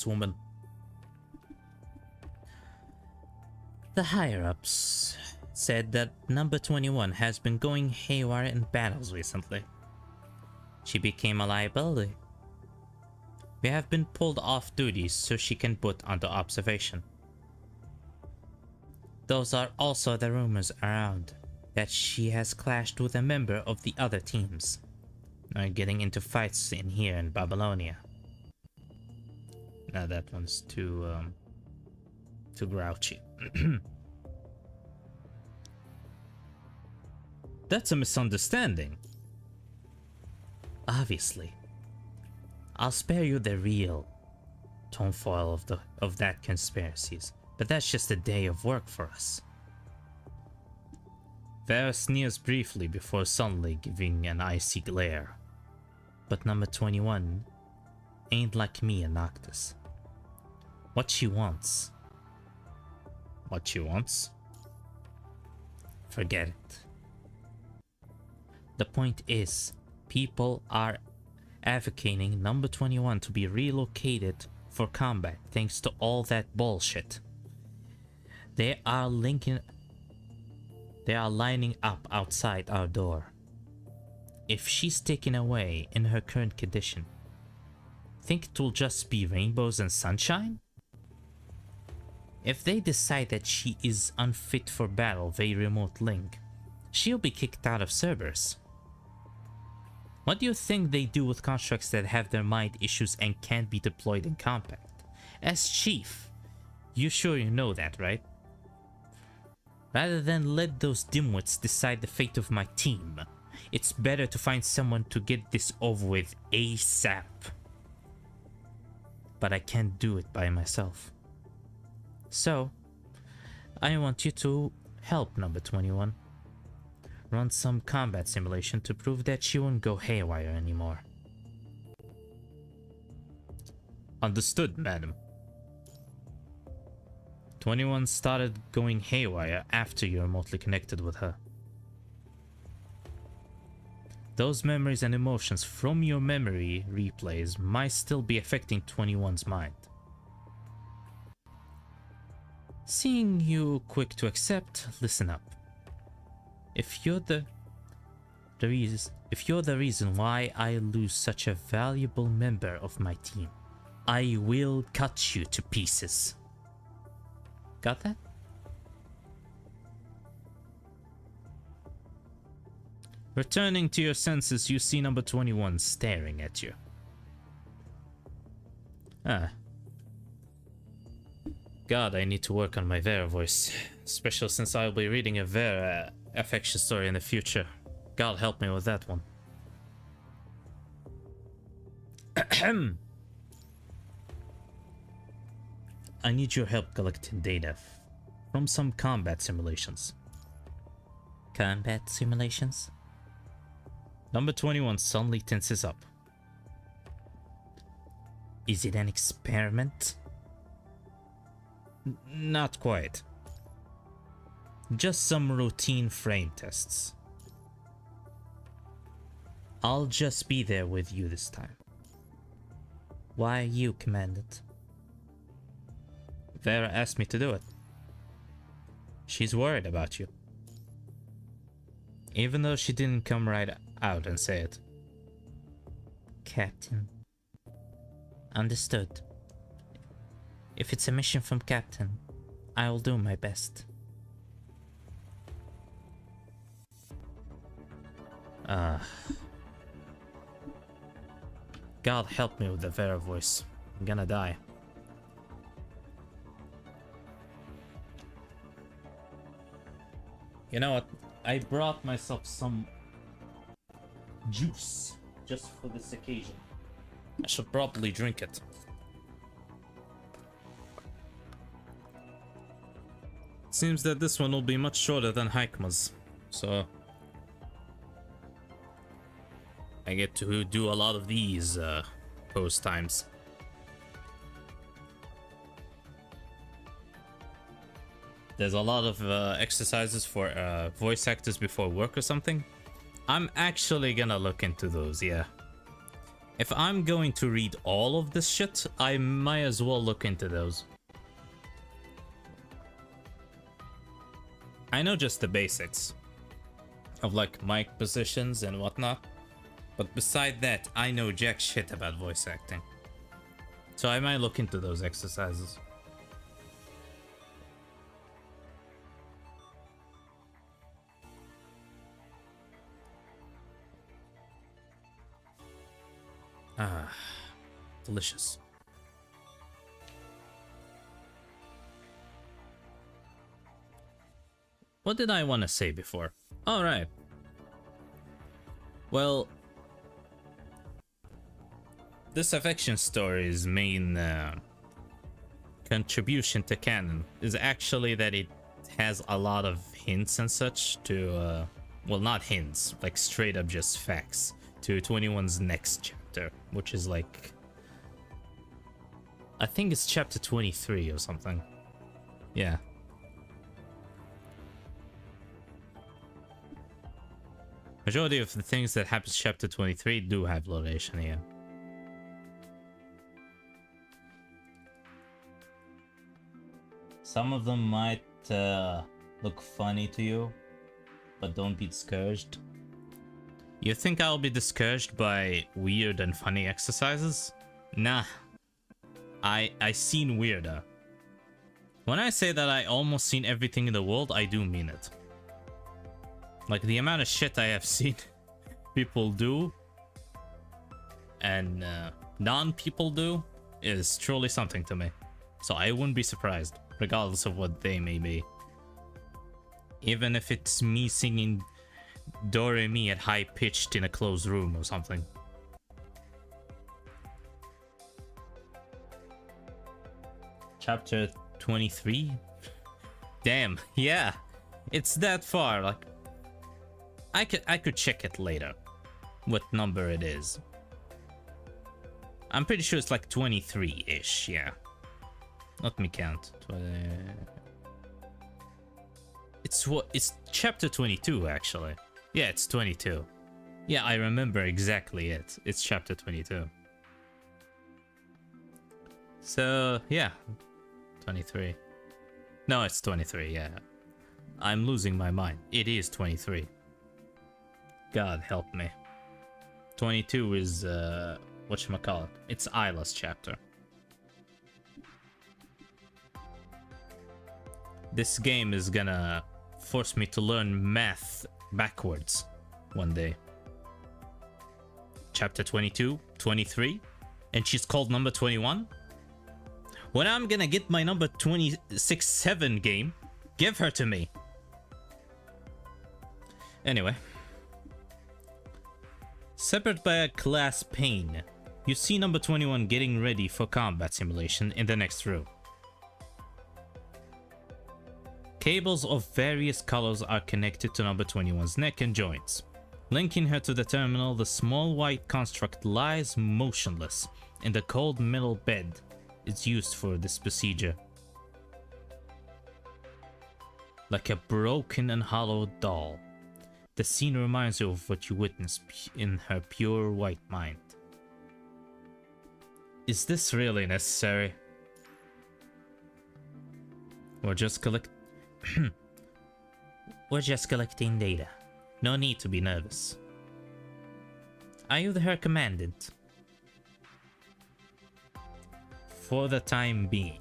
S1: woman.
S2: The higher-ups said that number 21 has been going haywire in battles recently. She became a liability. We have been pulled off duties so she can put under observation. Those are also the rumors around that she has clashed with a member of the other teams, getting into fights in here in Babylonia.
S1: Now that one's too grouchy. That's a misunderstanding.
S2: Obviously. I'll spare you the real foil of that conspiracies, but that's just a day of work for us.
S1: Vera sneers briefly before suddenly giving an icy glare.
S2: But number 21 ain't like me and Noctis. What she wants.
S1: What she wants?
S2: Forget it. The point is, people are advocating number 21 to be relocated for combat thanks to all that bullshit. They are lining up outside our door. If she's taken away in her current condition, think it will just be rainbows and sunshine? If they decide that she is unfit for battle via remote link, she'll be kicked out of Cerberus. What do you think they do with constructs that have their mind issues and can't be deployed in combat? As chief, you know that, right? Rather than let those dimwits decide the fate of my team, it's better to find someone to get this over with ASAP. But I can't do it by myself. So, I want you to help number 21. Run some combat simulation to prove that she won't go haywire anymore.
S1: Understood, madam. 21 started going haywire after you remotely connected with her. Those memories and emotions from your memory replays might still be affecting 21's mind. Seeing you quick to accept, listen up. If you're the reason why I lose such a valuable member of my team, I will cut you to pieces. Got that? Returning to your senses, you see number 21 staring at you. God, I need to work on my Vera voice, especially since I'll be reading a Vera affection story in the future. God help me with that one. I need your help collecting data from some combat simulations.
S2: Combat simulations?
S1: Number 21 suddenly tenses up.
S2: Is it an experiment?
S1: Not quite. Just some routine frame tests. I'll just be there with you this time.
S2: Why you, Commandant?
S1: Vera asked me to do it. She's worried about you. Even though she didn't come right out and say it.
S2: Captain. Understood. If it's a mission from Captain, I'll do my best.
S1: God help me with the Vera voice. I'm gonna die. You know what? I brought myself some juice just for this occasion. I should probably drink it. Seems that this one will be much shorter than Haikma's, so I get to do a lot of these post times. There's a lot of exercises for voice actors before work or something. I'm actually gonna look into those, yeah. If I'm going to read all of this shit, I might as well look into those. I know just the basics of like mic positions and whatnot, but beside that, I know jack shit about voice acting. So I might look into those exercises. Ah, delicious. What did I want to say before? All right. Well, this affection story's main contribution to canon is actually that it has a lot of hints and such to, well, not hints, like straight up just facts to 21's next chapter, which is like, I think it's chapter 23 or something. Yeah. Majority of the things that happens chapter 23 do have location here. Some of them might look funny to you, but don't be discouraged. You think I'll be discouraged by weird and funny exercises? Nah. I seen weirder. When I say that I almost seen everything in the world, I do mean it. Like the amount of shit I have seen people do and non-people do is truly something to me. So I wouldn't be surprised, regardless of what they may be. Even if it's me singing Do Re Mi at high pitched in a closed room or something. Chapter 23? Damn, yeah. It's that far, like I could check it later. What number it is. I'm pretty sure it's like 23-ish, yeah. Let me count. It's chapter 22 actually. Yeah, it's 22. Yeah, I remember exactly it. It's chapter 22. So, yeah. 23. No, it's 23, yeah. I'm losing my mind. It is 23. God help me. 22 is, whatchamacallit. It's Isla's chapter. This game is gonna force me to learn math backwards one day. Chapter 22, 23, and she's called number 21? When I'm gonna get my number 26-7 game, give her to me. Anyway. Separate by a class pane, you see number 21 getting ready for combat simulation in the next room. Cables of various colors are connected to number 21's neck and joints. Linking her to the terminal, the small white construct lies motionless in the cold metal bed it's used for this procedure. Like a broken and hollowed doll, the scene reminds you of what you witnessed in her pure white mind. Is this really necessary? We're just collecting data. No need to be nervous. Are you her commandant? For the time being.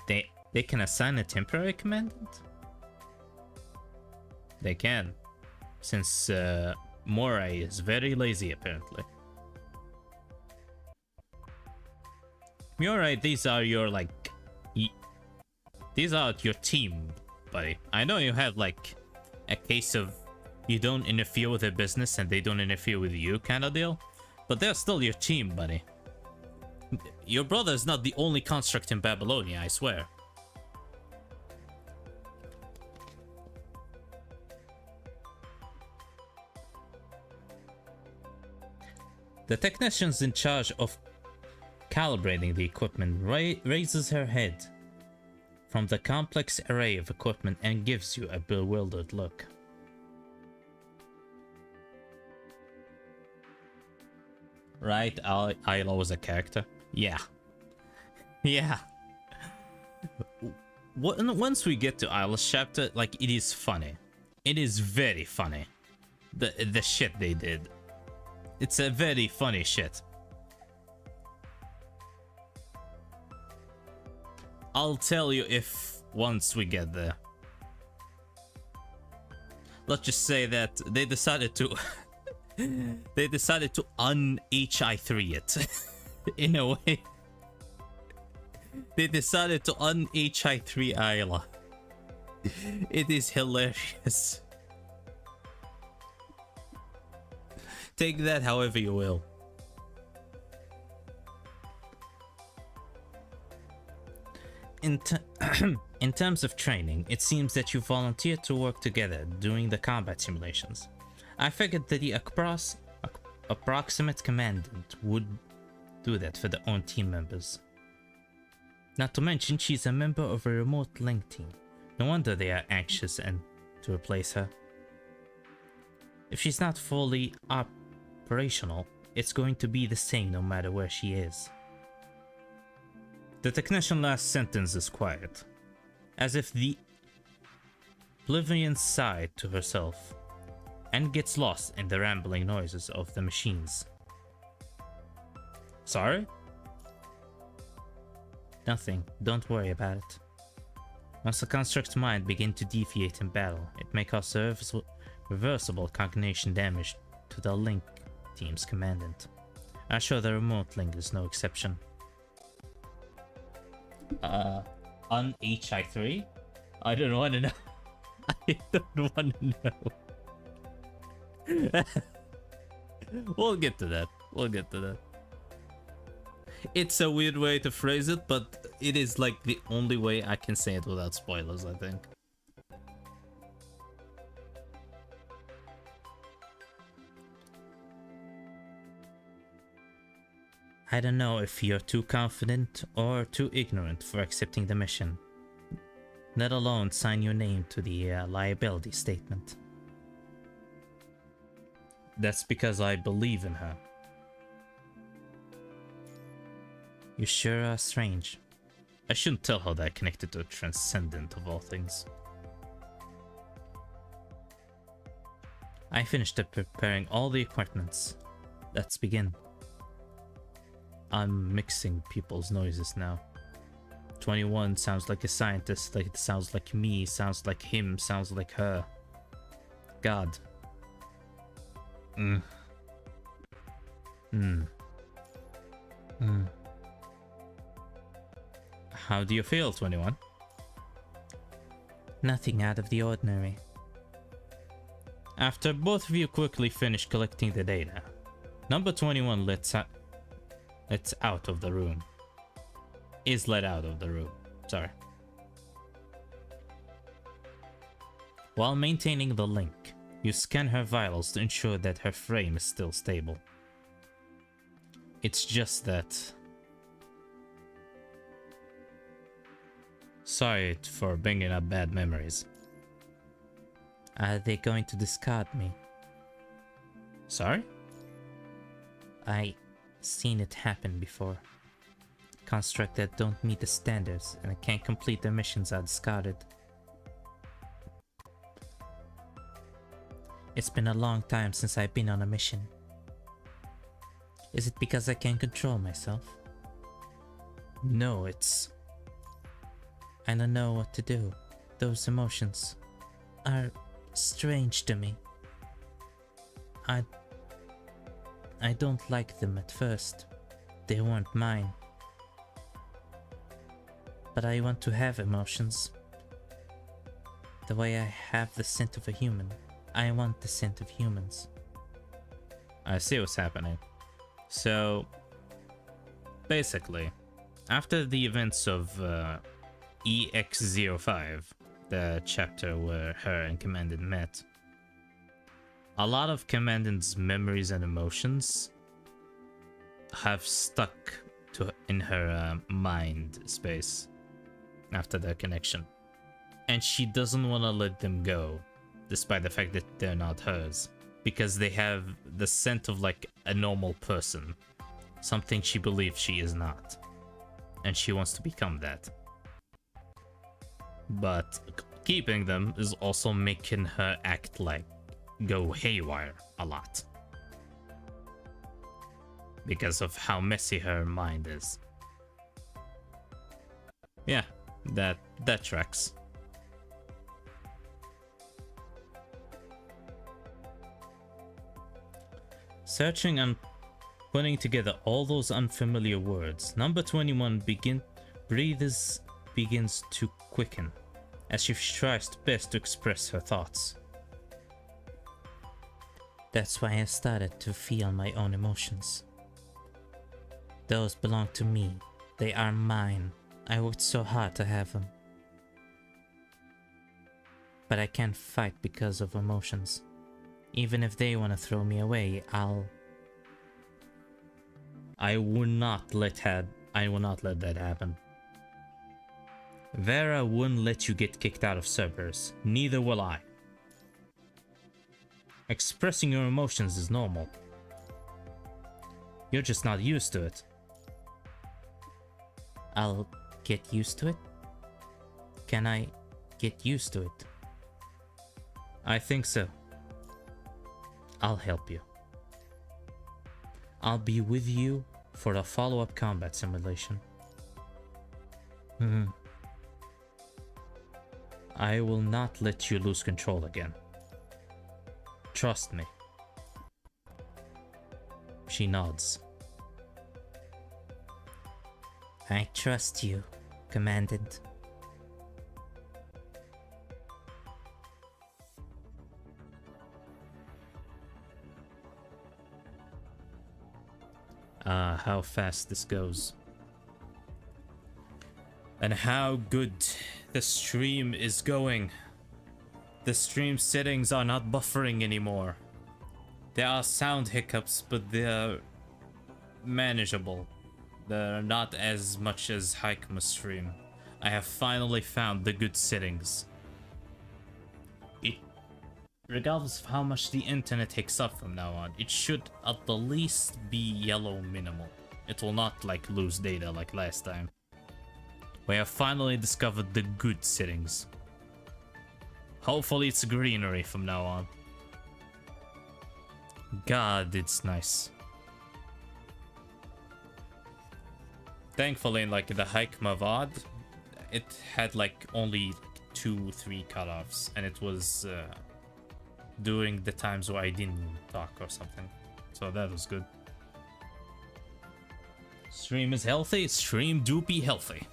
S1: They can assign a temporary commandant? They can. Since Moray is very lazy apparently. Moray, these are your these are your team, buddy. I know you have like a case of you don't interfere with their business and they don't interfere with you kind of deal, but they're still your team, buddy. Your brother is not the only construct in Babylonia, I swear. The technicians in charge of calibrating the equipment raises her head from the complex array of equipment and gives you a bewildered look. Right, Isla was a character? Yeah. Yeah. Once we get to Isla's chapter, like, it is funny. It is very funny. The shit they did. It's a very funny shit. I'll tell you if once we get there. Let's just say that they decided to they decided to un-HI3 it in a way. They decided to un-HI3 Isla. It is hilarious. Take that however you will. In terms of training, it seems that you volunteered to work together during the combat simulations. I figured that the approximate commandant would do that for their own team members. Not to mention, she's a member of a remote link team. No wonder they are anxious to replace her. If she's not fully operational, it's going to be the same no matter where she is. The technician's last sentence is quiet, as if the oblivion sighed to herself, and gets lost in the rambling noises of the machines. Sorry? Nothing, don't worry about it. Once the construct's mind begins to deviate in battle, it may cause reversible cognition damage to the link team's commandant. I'm sure the remote link is no exception. On HI3? I don't want to know. I don't want to know. We'll get to that. We'll get to that. It's a weird way to phrase it, but it is like the only way I can say it without spoilers, I think.
S2: I don't know if you're too confident or too ignorant for accepting the mission, let alone sign your name to the liability statement.
S1: That's because I believe in her.
S2: You sure are strange.
S1: I shouldn't tell her that connected to a transcendent of all things.
S2: I finished preparing all the equipments. Let's begin.
S1: I'm mixing people's noises now. 21 sounds like a scientist, like it sounds like me, sounds like him, sounds like her. God. How do you feel, 21?
S2: Nothing out of the ordinary.
S1: After both of you quickly finish collecting the data, number 21 lets out of the room. Is let out of the room. Sorry. While maintaining the link, you scan her vitals to ensure that her frame is still stable. It's just that... Sorry for bringing up bad memories.
S2: Are they going to discard me?
S1: Sorry?
S2: I seen it happen before. Construct that don't meet the standards and can't complete their missions are discarded. It's been a long time since I've been on a mission. Is it because I can't control myself?
S1: No, it's...
S2: I don't know what to do. Those emotions are strange to me. I don't like them at first. They weren't mine. But I want to have emotions. The way I have the scent of a human. I want the scent of humans.
S1: I see what's happening. So, basically, after the events of EX05, the chapter where her and Commandant met, a lot of Commandant's memories and emotions have stuck in her mind space after their connection. And she doesn't want to let them go, despite the fact that they're not hers, because they have the scent of like a normal person, something she believes she is not, and she wants to become that. But keeping them is also making her act like go haywire a lot, because of how messy her mind is. Yeah, that tracks. Searching and putting together all those unfamiliar words, number 21 begins to quicken as she tries best to express her thoughts.
S2: That's why I started to feel my own emotions. Those belong to me. They are mine. I worked so hard to have them. But I can't fight because of emotions. Even if they want to throw me away,
S1: I will not let that happen. Vera wouldn't let you get kicked out of Cerberus. Neither will I. Expressing your emotions is normal. You're just not used to it.
S2: I'll get used to it? Can I get used to it?
S1: I think so. I'll help you. I'll be with you for a follow-up combat simulation. I will not let you lose control again. Trust me. She nods.
S2: I trust you, Commandant.
S1: How fast this goes. And how good the stream is going. The stream settings are not buffering anymore. There are sound hiccups, but they're manageable. They're not as much as Haikma's stream. I have finally found the good settings. Regardless of how much the internet takes up from now on, it should at the least be yellow minimal. It will not like lose data like last time. We have finally discovered the good settings. Hopefully it's greenery from now on. God, it's nice. Thankfully, in like the Haikma VOD, it had like only 2-3 cutoffs, and it was during the times where I didn't talk or something. So that was good. Stream is healthy. Stream do be healthy.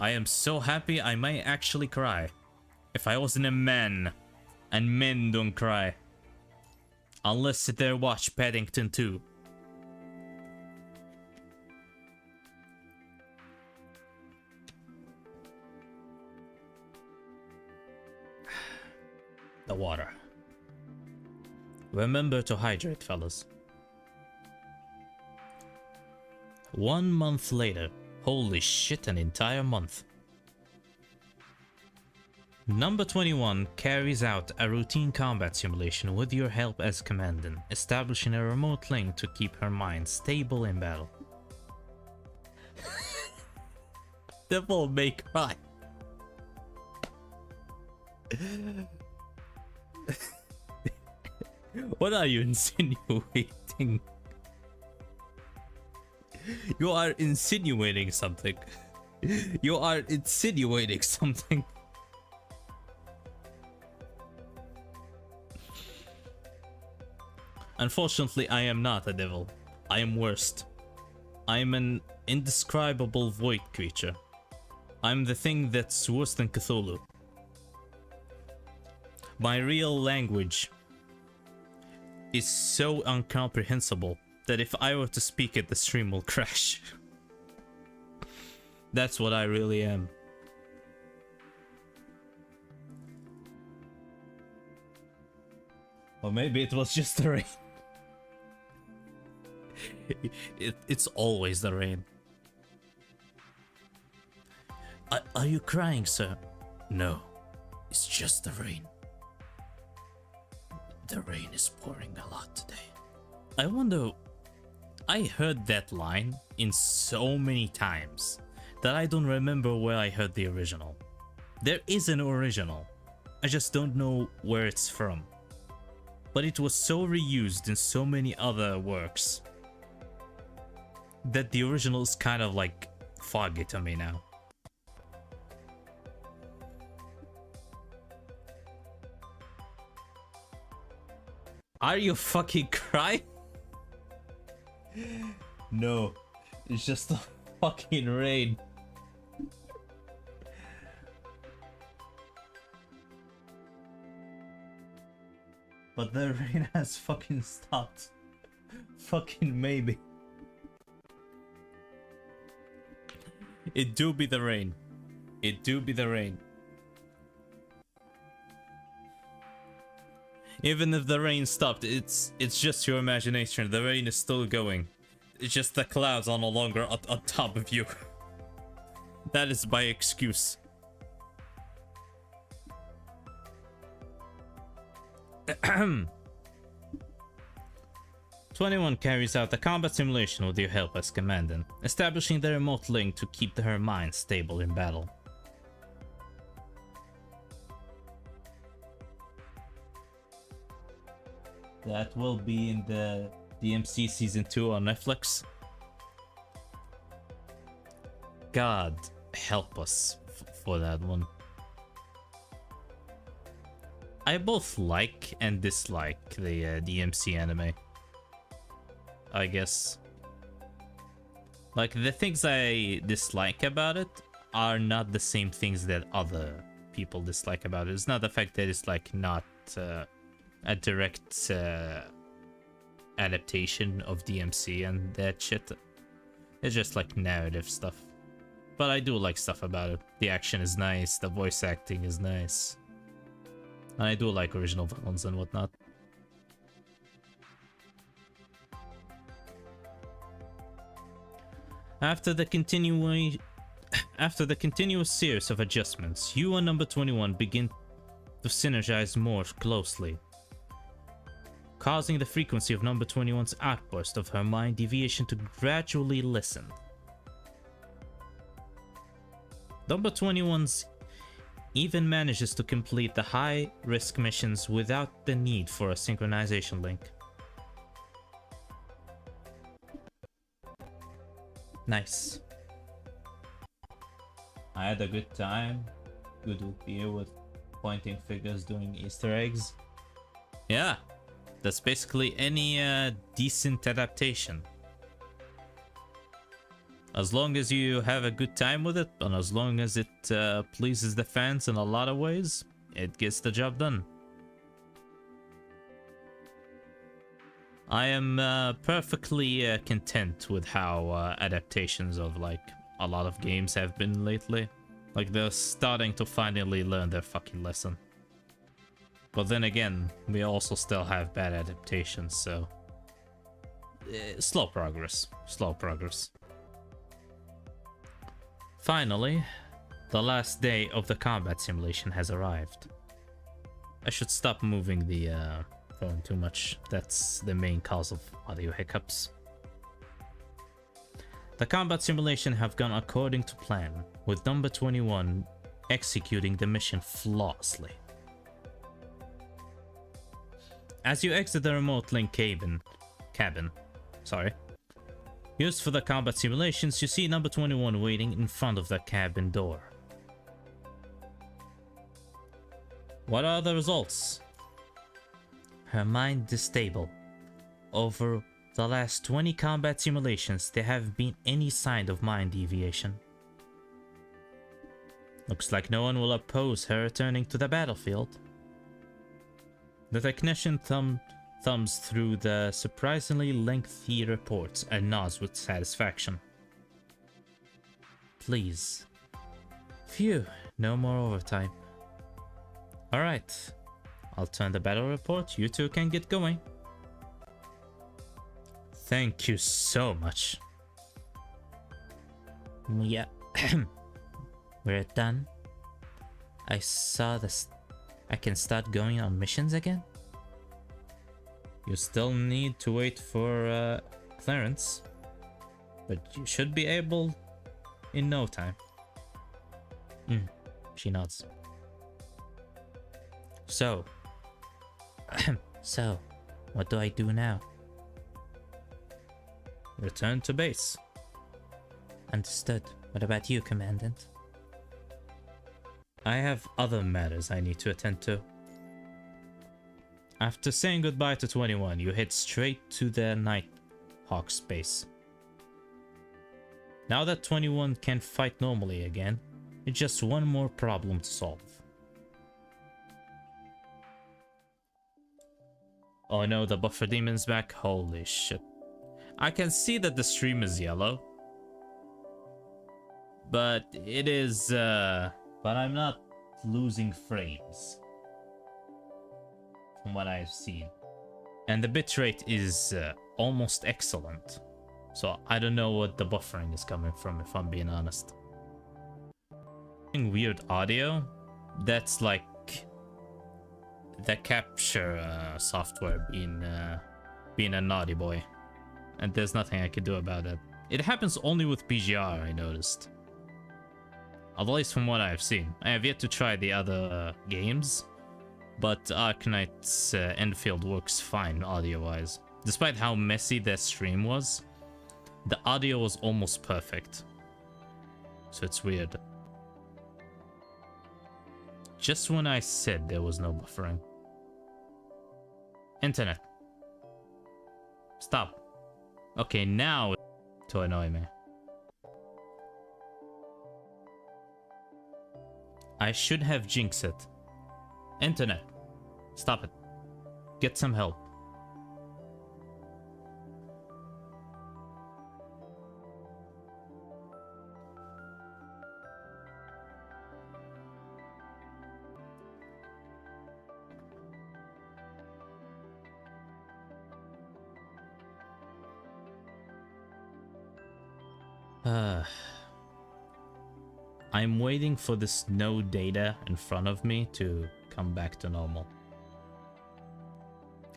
S1: I am so happy I might actually cry. If I wasn't a man, and men don't cry. Unless sit there watch Paddington 2. the water. Remember to hydrate, fellas. 1 month later. Holy shit, an entire month. Number 21 carries out a routine combat simulation with your help as commandant, establishing a remote link to keep her mind stable in battle. Devil May Cry. What are you insinuating? You are insinuating something. You are insinuating something. Unfortunately, I am not a devil. I am worst. I am an indescribable void creature. I'm the thing that's worse than Cthulhu. My real language is so incomprehensible that if I were to speak it, the stream will crash. That's what I really am. Or maybe it was just the rain. It's always the rain. Are you crying, sir? No, it's just the rain. The rain is pouring a lot today. I wonder... I heard that line in so many times that I don't remember where I heard the original. There is an original. I just don't know where it's from. But it was so reused in so many other works that the original is kind of like foggy to me now. Are you fucking crying? No, it's just the fucking rain. But the rain has fucking stopped. Fucking maybe. It do be the rain. It do be the rain. Even if the rain stopped, it's just your imagination. The rain is still going. It's just the clouds are no longer on top of you. That is my excuse. 21 carries out the combat simulation with your help as commandant, establishing the remote link to keep her mind stable in battle. That will be in the DMC Season 2 on Netflix. God help us for that one. I both like and dislike the DMC anime, I guess. Like, the things I dislike about it are not the same things that other people dislike about it. It's not the fact that it's like not a direct adaptation of DMC and that shit. It's just like narrative stuff. But I do like stuff about it. The action is nice, the voice acting is nice. And I do like original villains and whatnot. After the continuous series of adjustments, you and number 21 begin to synergize more closely, causing the frequency of number 21's outburst of her mind deviation to gradually lessen. Number 21's even manages to complete the high-risk missions without the need for a synchronization link. Nice. I had a good time. Good with beer with pointing figures doing Easter eggs. Yeah, that's basically any decent adaptation. As long as you have a good time with it, and as long as it pleases the fans in a lot of ways, it gets the job done. I am perfectly content with how adaptations of like a lot of games have been lately. Like, they're starting to finally learn their fucking lesson. But then again, we also still have bad adaptations, so... slow progress. Slow progress. Finally, the last day of the combat simulation has arrived. I should stop moving the phone too much. That's the main cause of audio hiccups. The combat simulation have gone according to plan, with number 21 executing the mission flawlessly. As you exit the remote link cabin, used for the combat simulations, you see number 21 waiting in front of the cabin door. What are the results? Her mind is stable. Over the last 20 combat simulations, there haven't been any sign of mind deviation. Looks like no one will oppose her returning to the battlefield. The technician thumbs through the surprisingly lengthy reports and nods with satisfaction. Please. Phew, no more overtime. Alright, I'll turn the battle report, you two can get going. Thank you so much. Yeah, we're done. I saw this. I can start going on missions again? You still need to wait for clearance, but you should be able in no time. She nods. So, what do I do now? Return to base. Understood. What about you, Commandant? I have other matters I need to attend to. After saying goodbye to 21, you head straight to the Nighthawk's base. Now that 21 can fight normally again, it's just one more problem to solve. Oh no, the buffer demon's back? Holy shit. I can see that the stream is yellow. But it is, but I'm not losing frames. From what I've seen. And the bitrate is almost excellent. So I don't know what the buffering is coming from, if I'm being honest. Weird audio, that's like the capture software being a naughty boy. And there's nothing I can do about it. It happens only with PGR, I noticed. At least from what I've seen. I have yet to try the other games, but Arcanite's Enfield works fine audio-wise. Despite how messy that stream was, the audio was almost perfect. So it's weird. Just when I said there was no buffering. Internet. Stop. Okay, now to annoy me. I should have jinxed it. Internet. Stop it. Get some help. I'm waiting for this no data in front of me to come back to normal.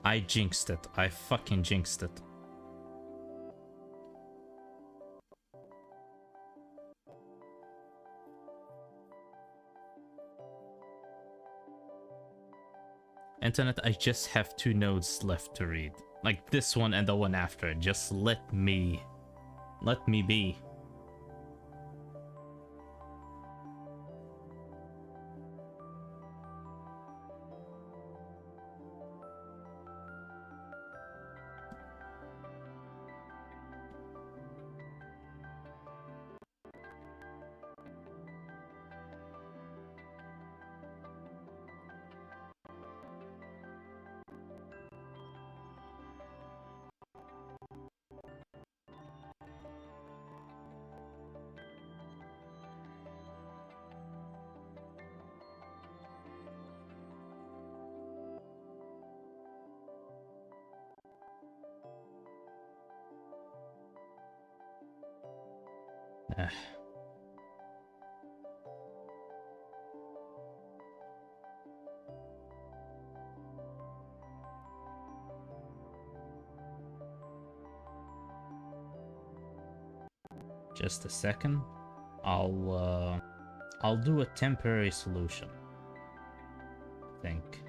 S1: I jinxed it. I fucking jinxed it. Internet, I just have 2 nodes left to read. Like this one and the one after. Just let me be. Uh, just a second. I'll do a temporary solution, I think.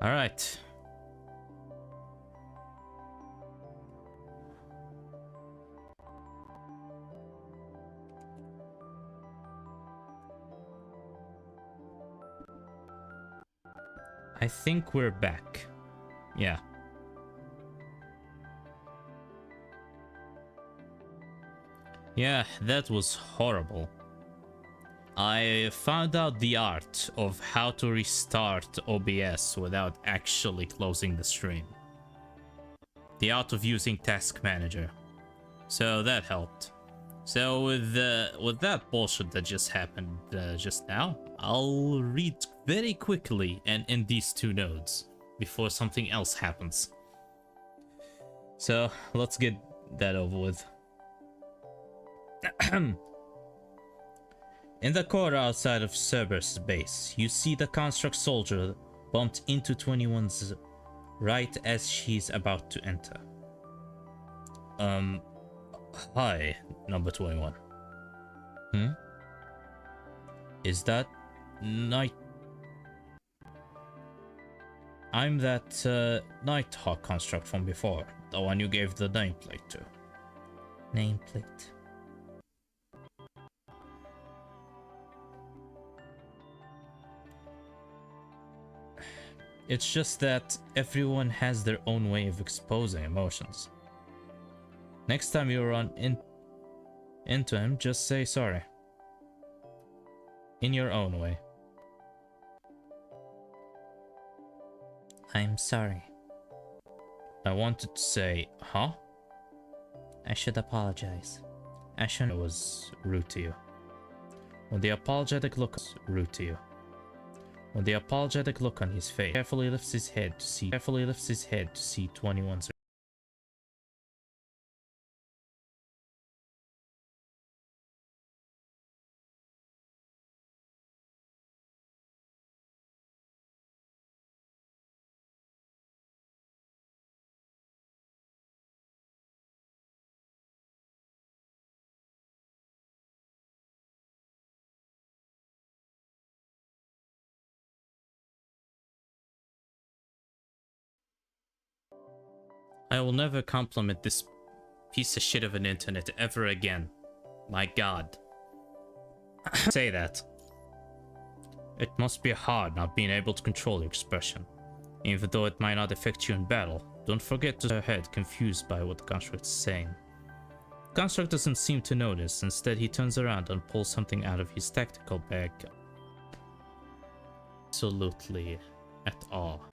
S1: All right. I think we're back. Yeah. Yeah, that was horrible. I found out the art of how to restart OBS without actually closing the stream. The art of using Task Manager. So that helped. So with that bullshit that just happened just now, I'll read very quickly and in these two nodes before something else happens. So let's get that over with. In the corridor outside of Cerberus' base, you see the construct soldier bumped into 21's right as she's about to enter. Hi, number 21. Is that Night? I'm that Nighthawk construct from before, the one you gave the nameplate to.
S2: Nameplate.
S1: It's just that everyone has their own way of exposing emotions. Next time you run into him, just say sorry. In your own way.
S2: I'm sorry.
S1: I wanted to say, huh?
S2: I should apologize.
S1: I was rude to you. When the apologetic look rude to you. When the apologetic look on his face carefully lifts his head to see 21's. I will never compliment this piece of shit of an internet ever again. My god. Say that. It must be hard not being able to control your expression. Even though it might not affect you in battle, don't forget to head confused by what the construct is saying. The construct doesn't seem to notice, instead he turns around and pulls something out of his tactical bag. Absolutely at all.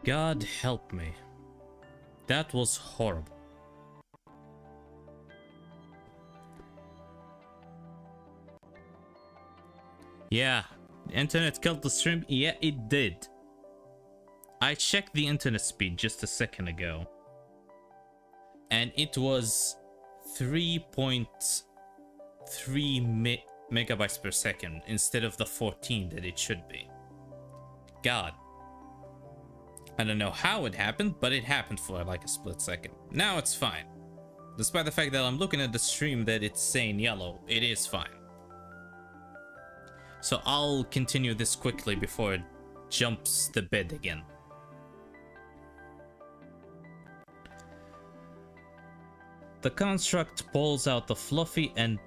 S1: God help me. That was horrible. Yeah, internet killed the stream. Yeah, it did. I checked the internet speed just a second ago, and it was 3.3 megabytes per second instead of the 14 that it should be. God. I don't know how it happened, but it happened for like a split second. Now it's fine. Despite the fact that I'm looking at the stream that it's saying yellow, it is fine. So I'll continue this quickly before it jumps the bed again. The construct pulls out the fluffy and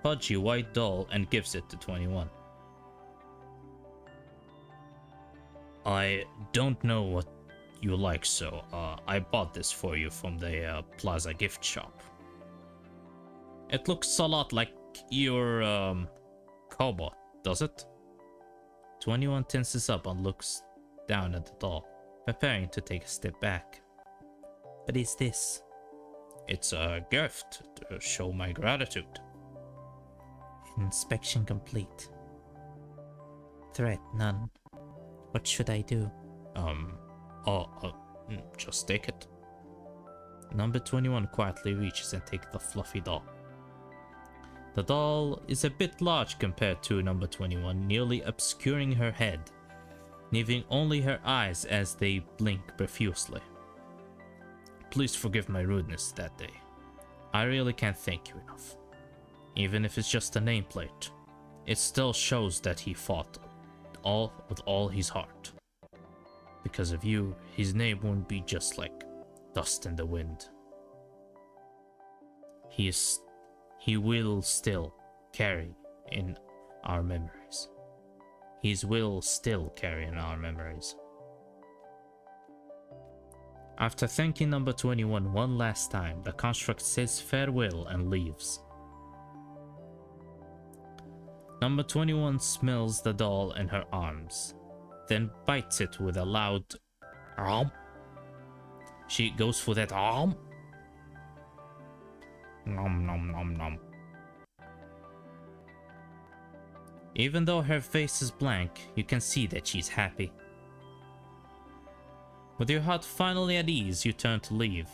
S1: pudgy white doll and gives it to 21. I don't know what you like, so I bought this for you from the Plaza gift shop. It looks a lot like your cobot, does it? 21 tenses up and looks down at the doll, preparing to take a step back. What is this? It's a gift to show my gratitude.
S2: Inspection complete. Threat none. What should I do?
S1: Just take it. Number 21 quietly reaches and takes the fluffy doll. The doll is a bit large compared to number 21, nearly obscuring her head, leaving only her eyes as they blink profusely. Please forgive my rudeness that day. I really can't thank you enough. Even if it's just a nameplate, it still shows that he fought with all his heart. Because of you, his name won't be just like dust in the wind. He will still carry in our memories. His will still carry in our memories. After thanking number 21 one last time, the construct says farewell and leaves. Number 21 smells the doll in her arms, then bites it with a loud "Om." She goes for that "Om." Nom nom nom nom. Even though her face is blank, you can see that she's happy. With your heart finally at ease, you turn to leave.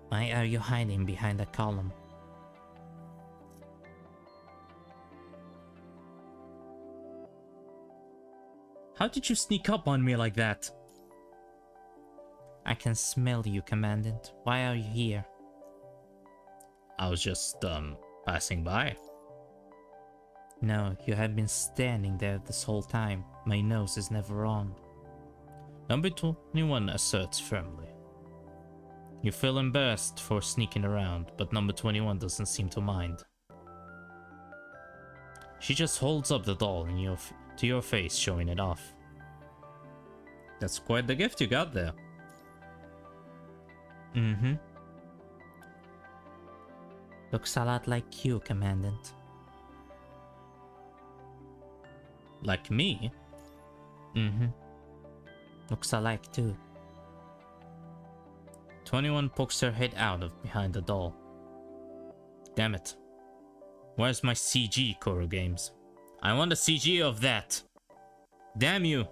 S2: Why are you hiding behind the column?
S1: How did you sneak up on me like that?
S2: I can smell you, Commandant. Why are you here?
S1: I was just, passing by.
S2: No, you have been standing there this whole time. My nose is never wrong.
S1: Number 21 asserts firmly. You feel embarrassed for sneaking around, but number 21 doesn't seem to mind. She just holds up the doll to your face, showing it off. That's quite the gift you got there.
S2: Mm-hmm. Looks a lot like you, Commandant.
S1: Like me?
S2: Mm-hmm. Looks alike too.
S1: 21 pokes her head out of behind the doll. Damn it. Where's my CG, Koro Games? I want a CG of that. Damn you.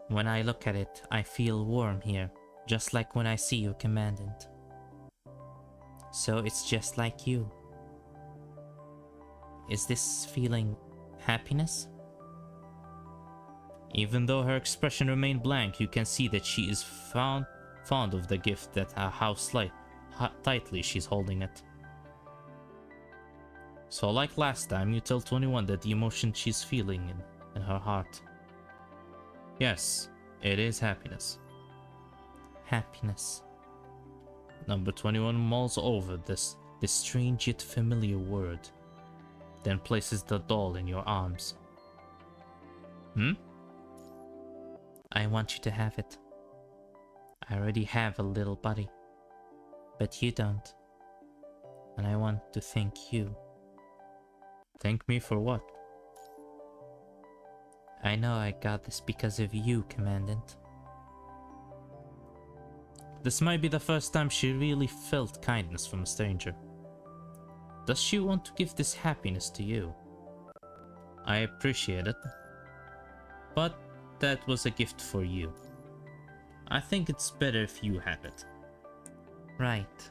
S2: When I look at it, I feel warm here, just like when I see you, Commandant. So it's just like you. Is this feeling happiness?
S1: Even though her expression remained blank, you can see that she is fond of the gift, that how tightly she's holding it. So like last time, you tell 21 that the emotion she's feeling in her heart. Yes, it is happiness.
S2: Happiness.
S1: Number 21 mulls over this strange yet familiar word, then places the doll in your arms.
S2: I want you to have it. I already have a little buddy, but you don't. And I want to thank you.
S1: Thank me for what?
S2: I know I got this because of you, Commandant.
S1: This might be the first time she really felt kindness from a stranger. Does she want to give this happiness to you? I appreciate it, but that was a gift for you. I think it's better if you have it.
S2: Right.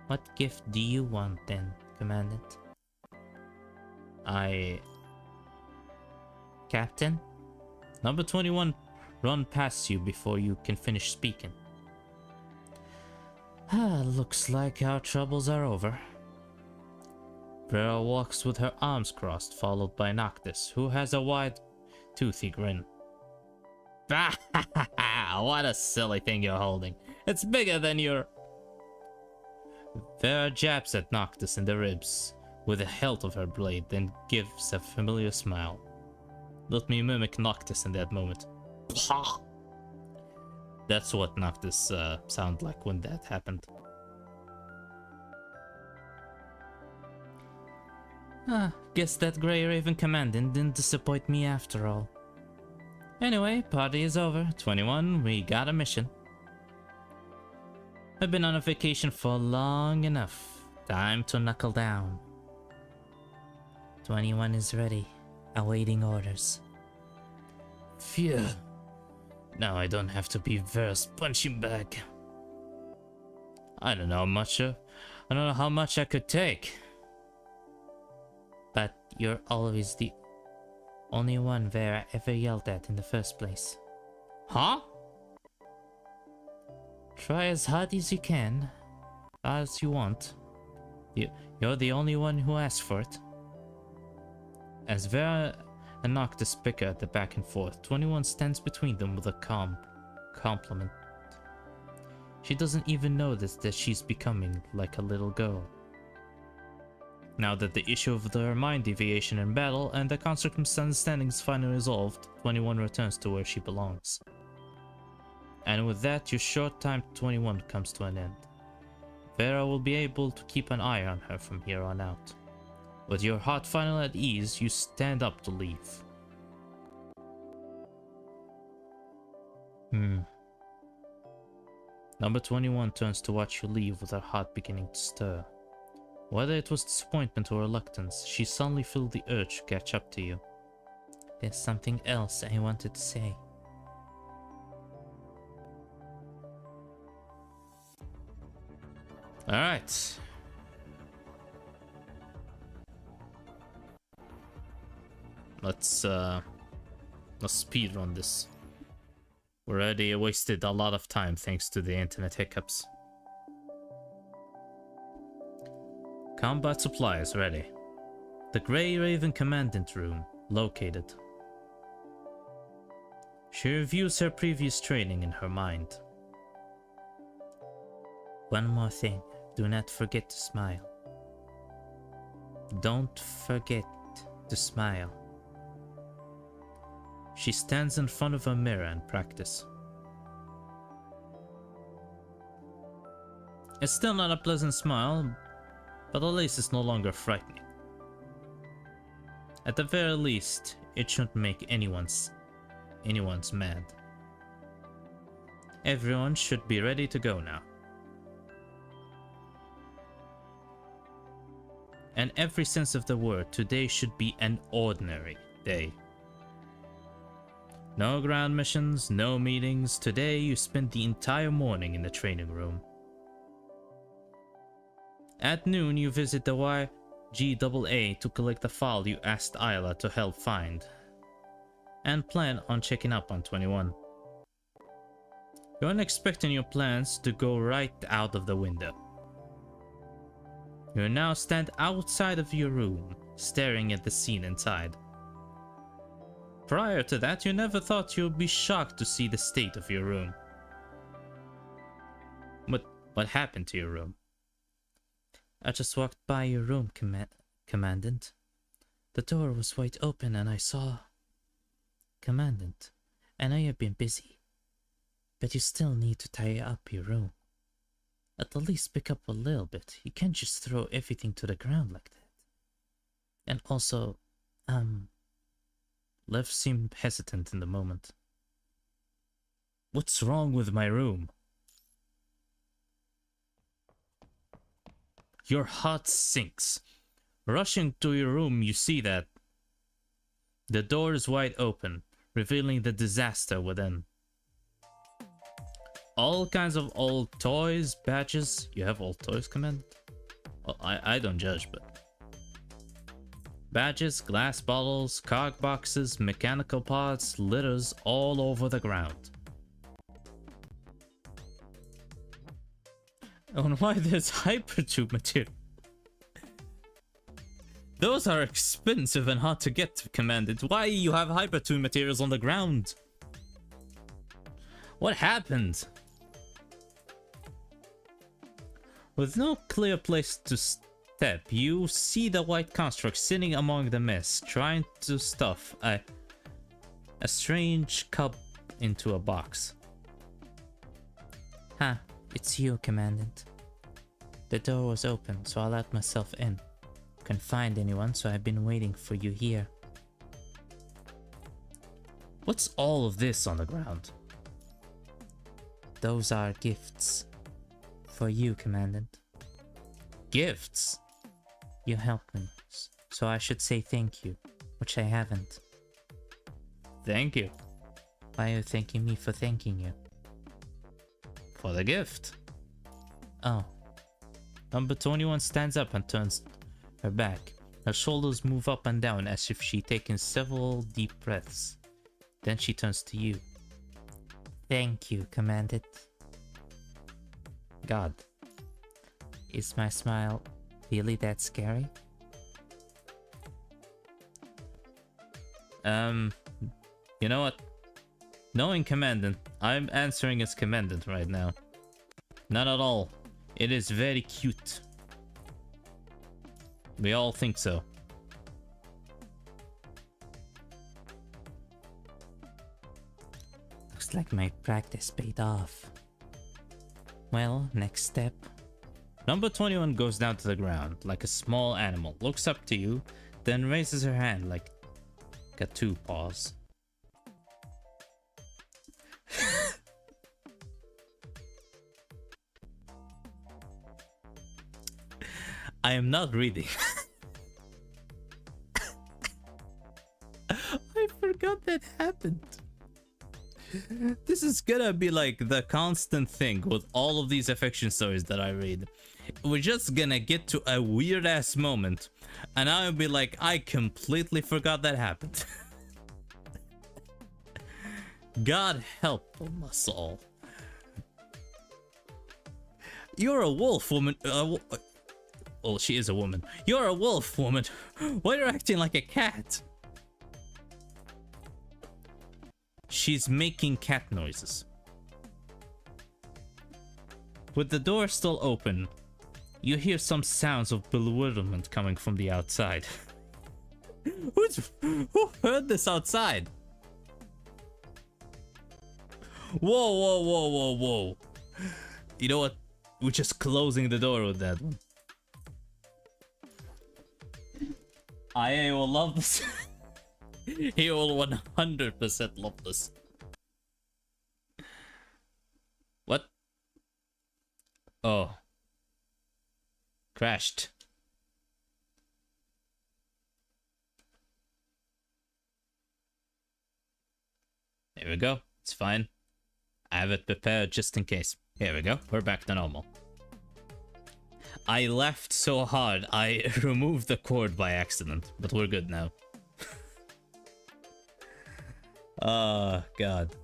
S2: What gift do you want then, Commandant? Captain?
S1: Number 21, run past you before you can finish speaking. Looks like our troubles are over. Vera walks with her arms crossed, followed by Noctis, who has a wide, toothy grin. What a silly thing you're holding. It's bigger than your... Vera jabs at Noctis in the ribs with the hilt of her blade, then gives a familiar smile. Let me mimic Noctis in that moment. That's what Noctis sounded like when that happened.
S2: Guess that Grey Raven Commandant didn't disappoint me after all.
S1: Anyway, party is over. 21, we got a mission. I've been on a vacation for long enough. Time to knuckle down.
S2: 21 is ready, awaiting orders.
S1: Phew. Now I don't have to be Vera's punching bag. I don't know how much I could take.
S2: But you're always the only one Vera ever yelled at in the first place.
S1: Huh?
S2: Try as hard as you can, as you want.
S1: You're the only one who asked for it. As Vera and Noctis bicker at the back and forth, 21 stands between them with a calm compliment. She doesn't even notice that she's becoming like a little girl. Now that the issue of their mind deviation in battle and the constant misunderstanding is finally resolved, 21 returns to where she belongs. And with that, your short time 21 comes to an end. Vera will be able to keep an eye on her from here on out. With your heart finally at ease, you stand up to leave. Number 21 turns to watch you leave with her heart beginning to stir. Whether it was disappointment or reluctance, she suddenly felt the urge to catch up to you.
S2: There's something else I wanted to say.
S1: Alright. Let's speedrun this. We already wasted a lot of time thanks to the internet hiccups. Combat supplies ready. The Grey Raven Commandant Room located. She reviews her previous training in her mind.
S2: One more thing, do not forget to smile. Don't forget to smile.
S1: She stands in front of a mirror and practice. It's still not a pleasant smile, but at least it's no longer frightening. At the very least, it shouldn't make anyone's mad. Everyone should be ready to go now. In every sense of the word, today should be an ordinary day. No ground missions, no meetings. Today you spend the entire morning in the training room. At noon you visit the YGAA to collect the file you asked Isla to help find, and plan on checking up on 21. You aren't expecting your plans to go right out of the window. You now stand outside of your room, staring at the scene inside. Prior to that, you never thought you'd be shocked to see the state of your room. What happened to your room?
S2: I just walked by your room, Commandant. The door was wide open and I saw... Commandant, I know you've been busy, but you still need to tidy up your room. At the least pick up a little bit. You can't just throw everything to the ground like that. And also,
S1: Lev seemed hesitant in the moment. What's wrong with my room? Your heart sinks. Rushing to your room, you see that the door is wide open, revealing the disaster within. All kinds of old toys, badges. You have old toys, Command? Well, I don't judge, but... Badges, glass bottles, cog boxes, mechanical parts, litters all over the ground. And why there's hypertube material? Those are expensive and hard to get, Commandant. Why you have hypertube materials on the ground? What happened? With no clear place to step, you see the white construct sitting among the mess, trying to stuff a strange cup into a box.
S2: Huh, it's you, Commandant. The door was open, so I let myself in. Couldn't find anyone, so I've been waiting for you here.
S1: What's all of this on the ground?
S2: Those are gifts. For you, Commandant.
S1: Gifts?
S2: You helped me, so I should say thank you, which I haven't.
S1: Thank you.
S2: Why are you thanking me for thanking you?
S1: For the gift.
S2: Oh.
S1: Number 21 stands up and turns her back. Her shoulders move up and down as if she'd taken several deep breaths. Then she turns to you.
S2: Thank you, Commandant.
S1: God.
S2: Is my smile really that scary?
S1: You know what? Knowing Commandant, I'm answering as Commandant right now. Not at all. It is very cute. We all think so.
S2: Looks like my practice paid off. Well, next step.
S1: Number 21 goes down to the ground like a small animal, looks up to you, then raises her hand like a two paws. I am not reading. I forgot that happened. This is gonna be like the constant thing with all of these affection stories that I read. We're just gonna get to a weird ass moment and I'll be like, I completely forgot that happened. God help us all. You're a wolf, woman. Well, she is a woman. You're a wolf, woman. Why are you acting like a cat? She's making cat noises. With the door still open, you hear some sounds of bewilderment coming from the outside. Who heard this outside? Whoa, whoa, whoa, whoa, whoa. You know what? We're just closing the door with that one. I will love this. He will 100% love this. What? Oh. Crashed. There we go. It's fine. I have it prepared just in case. Here we go. We're back to normal. I laughed so hard I removed the cord by accident, but we're good now. Oh, God.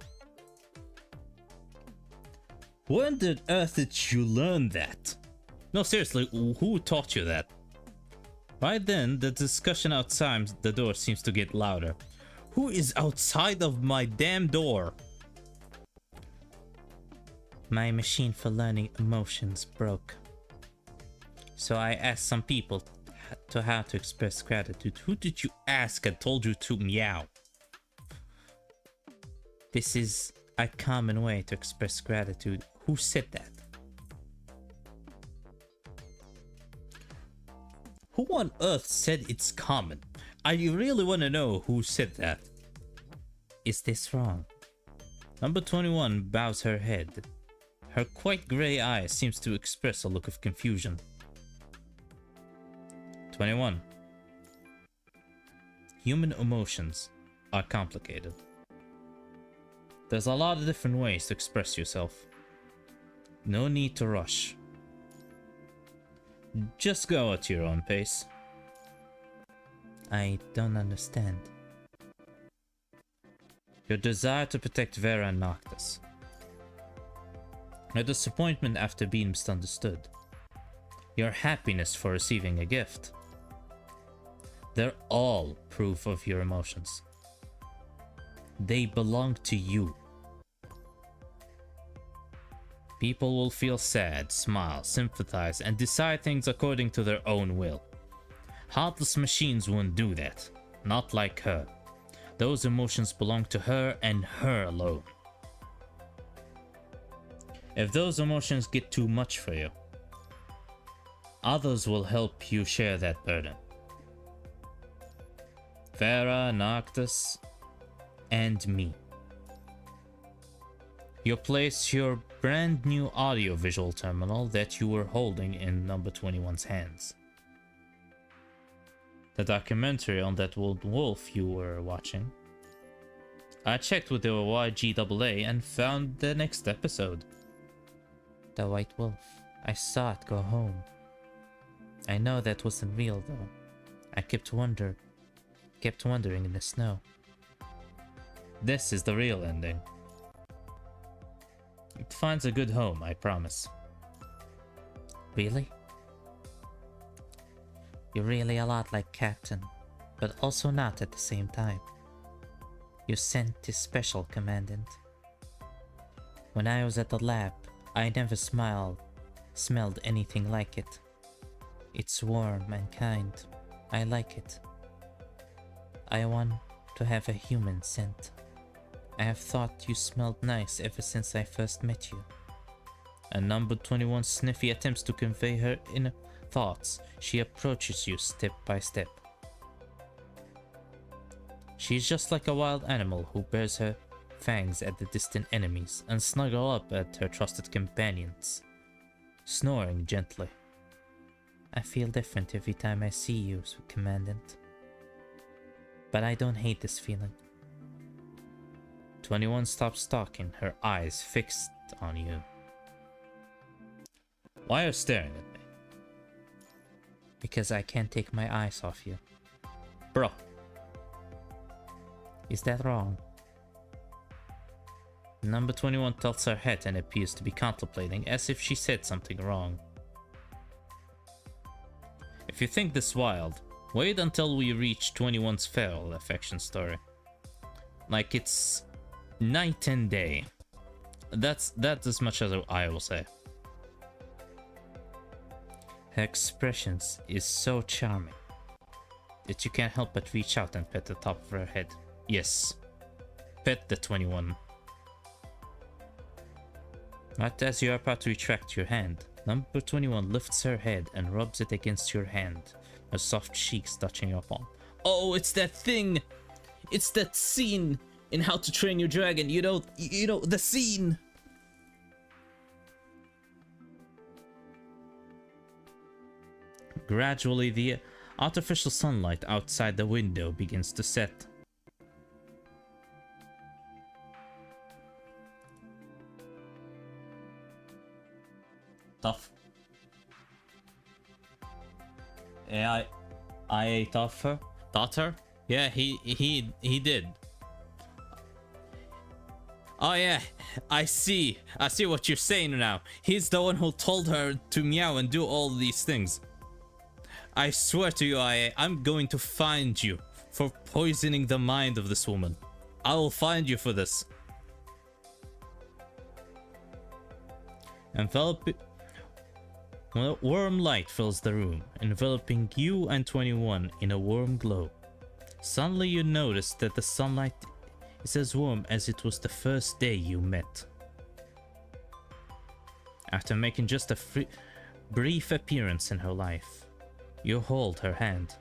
S1: When on earth did you learn that? No, seriously, who taught you that? Right then, the discussion outside the door seems to get louder. Who is outside of my damn door?
S2: My machine for learning emotions broke. So I asked some people to how to express gratitude.
S1: Who did you ask and told you to meow?
S2: This is a common way to express gratitude. Who said that?
S1: Who on earth said it's common? I really want to know who said that.
S2: Is this wrong?
S1: Number 21 bows her head. Her quite grey eye seems to express a look of confusion. 21. Human emotions are complicated. There's a lot of different ways to express yourself. No need to rush. Just go at your own pace.
S2: I don't understand.
S1: Your desire to protect Vera and Noctis. Your disappointment after being misunderstood. Your happiness for receiving a gift. They're all proof of your emotions. They belong to you. People will feel sad, smile, sympathize, and decide things according to their own will. Heartless machines won't do that. Not like her. Those emotions belong to her and her alone. If those emotions get too much for you, others will help you share that burden. Vera, Noctis, and me. You place your brand new audio-visual terminal that you were holding in number 21's hands. The documentary on that old wolf you were watching. I checked with the YGAA and found the next episode.
S2: The white wolf. I saw it go home. I know that wasn't real though. I kept wondering in the snow.
S1: This is the real ending. It finds a good home, I promise.
S2: Really? You're really a lot like Captain, but also not at the same time. You sent this special commandant. When I was at the lab, I never smelled anything like it. It's warm and kind. I like it. I want to have a human scent. I have thought you smelled nice ever since I first met you.
S1: And number 21 Sniffy attempts to convey her inner thoughts. She approaches you step by step. She's just like a wild animal who bares her fangs at the distant enemies and snuggle up at her trusted companions, snoring gently.
S2: I feel different every time I see you, Commandant. But I don't hate this feeling.
S1: 21 stops talking, her eyes fixed on you. Why are you staring at me?
S2: Because I can't take my eyes off you.
S1: Bro.
S2: Is that wrong?
S1: Number 21 tilts her head and appears to be contemplating as if she said something wrong. If you think this wild, wait until we reach 21's feral affection story. Like it's night and day. That's as much as I will say.
S2: Her expressions is so charming
S1: that you can't help but reach out and pet the top of her head. Yes, pet the 21. But as you are about to retract your hand, number 21 lifts her head and rubs it against your hand, her soft cheeks touching your palm. Oh, it's that thing! It's that scene in How to Train Your Dragon, you know, the scene! Gradually, the artificial sunlight outside the window begins to set. Tough. Yeah, I taught her. Yeah, he did. Oh yeah, I see what you're saying now. He's the one who told her to meow and do all these things. I swear to you, I'm going to find you for poisoning the mind of this woman. I will find you for this. Warm light fills the room, enveloping you and 21 in a warm glow. Suddenly you notice that the sunlight is as warm as it was the first day you met. After making just a brief appearance in her life, you hold her hand.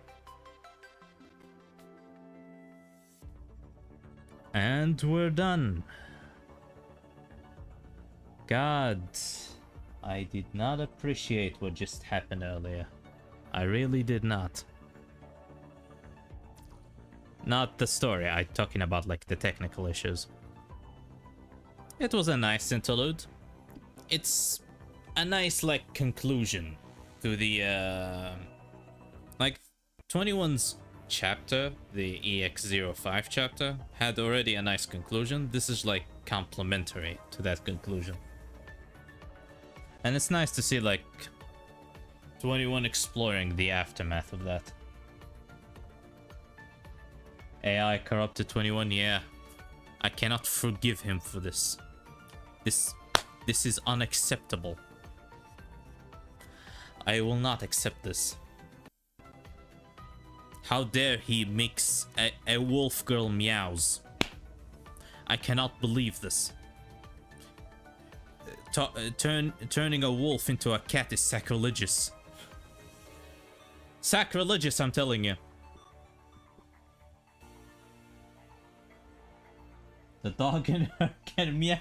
S1: And we're done. God, I did not appreciate what just happened earlier. I really did not. Not the story, I'm talking about like the technical issues. It was a nice interlude. It's a nice like conclusion to the like 21's chapter, the EX05 chapter, had already a nice conclusion. This is like complementary to that conclusion. And it's nice to see like 21 exploring the aftermath of that. AI corrupted 21, yeah. I cannot forgive him for this. This is unacceptable. I will not accept this. How dare he makes a wolf girl meows. I cannot believe this. Turning a wolf into a cat is sacrilegious. Sacrilegious, I'm telling you. The dog in her can meow.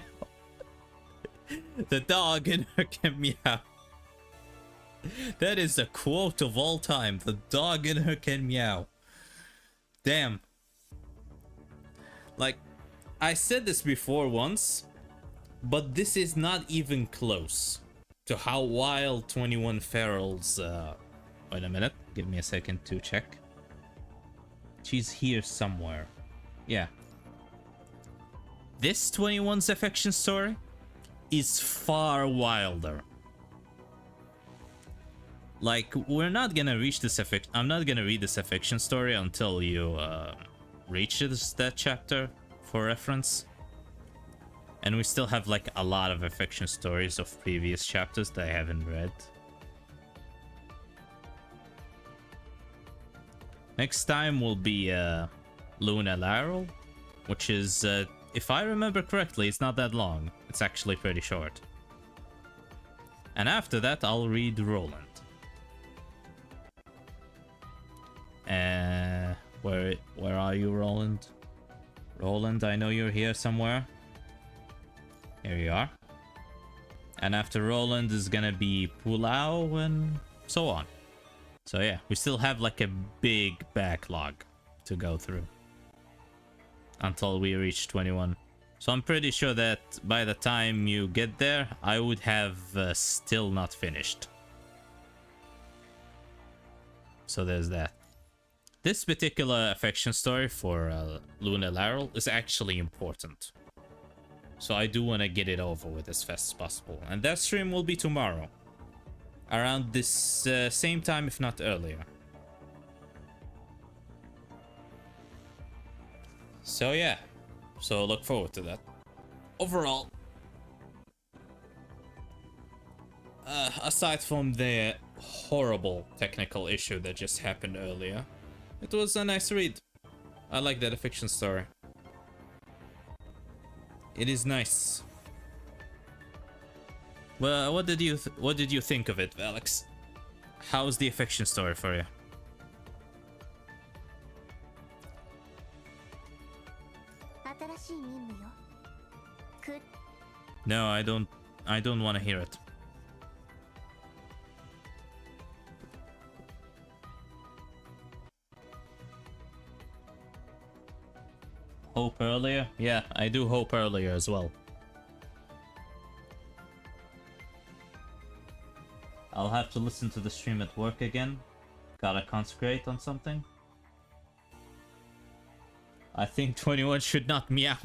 S1: The dog in her can meow. That is a quote of all time. The dog in her can meow. Damn. Like, I said this before once, but this is not even close to how wild 21 Ferals. Wait a minute. Give me a second to check. She's here somewhere. Yeah. This 21's affection story is far wilder. Like, we're not gonna reach this affection. I'm not gonna read this affection story until you reach that chapter for reference. And we still have like a lot of affection stories of previous chapters that I haven't read. Next time will be Luna Laurel, which is, if I remember correctly, it's not that long. It's actually pretty short. And after that, I'll read Roland. Where are you, Roland? Roland, I know you're here somewhere. Here you are. And after Roland is gonna be Pulao and so on. So yeah, we still have like a big backlog to go through until we reach 21. So I'm pretty sure that by the time you get there, I would have still not finished. So there's that. This particular affection story for Luna Laurel is actually important. So I do want to get it over with as fast as possible. And that stream will be tomorrow. Around this same time, if not earlier. So yeah. So look forward to that. Overall, aside from the horrible technical issue that just happened earlier, it was a nice read. I like that fiction story. It is nice. Well, what did you think of it, Alex? How's the affection story for you? No, I don't want to hear it. Hope earlier? Yeah, I do hope earlier as well. I'll have to listen to the stream at work again. Gotta concentrate on something. I think 21 should not meow.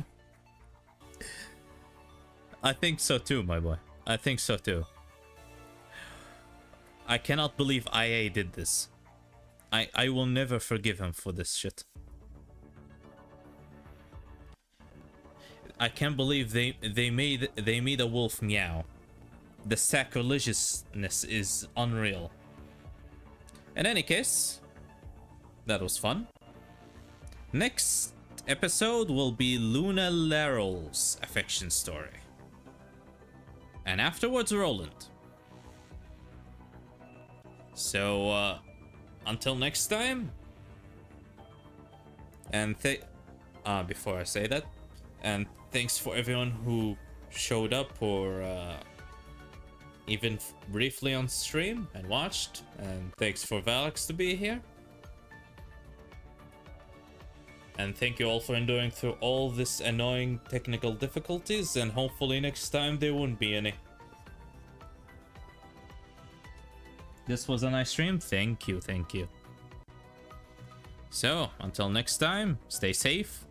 S1: I think so too, my boy. I think so too. I cannot believe IA did this. I will never forgive him for this shit. I can't believe they made a wolf meow. The sacrilegiousness is unreal. In any case, that was fun. Next episode will be Luna Laurel's affection story. And afterwards, Roland. So, until next time. And before I say that, And thanks for everyone who showed up or even briefly on stream and watched. And thanks for Valix to be here. And thank you all for enduring through all this annoying technical difficulties, and hopefully next time there won't be any. This was a nice stream. Thank you, thank you. So, until next time, stay safe,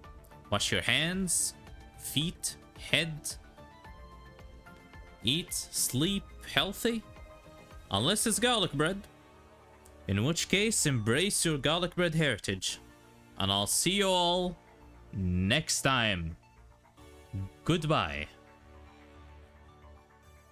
S1: wash your hands, feet, head, eat, sleep healthy, unless it's garlic bread, in which case embrace your garlic bread heritage. And I'll see you all next time. Goodbye.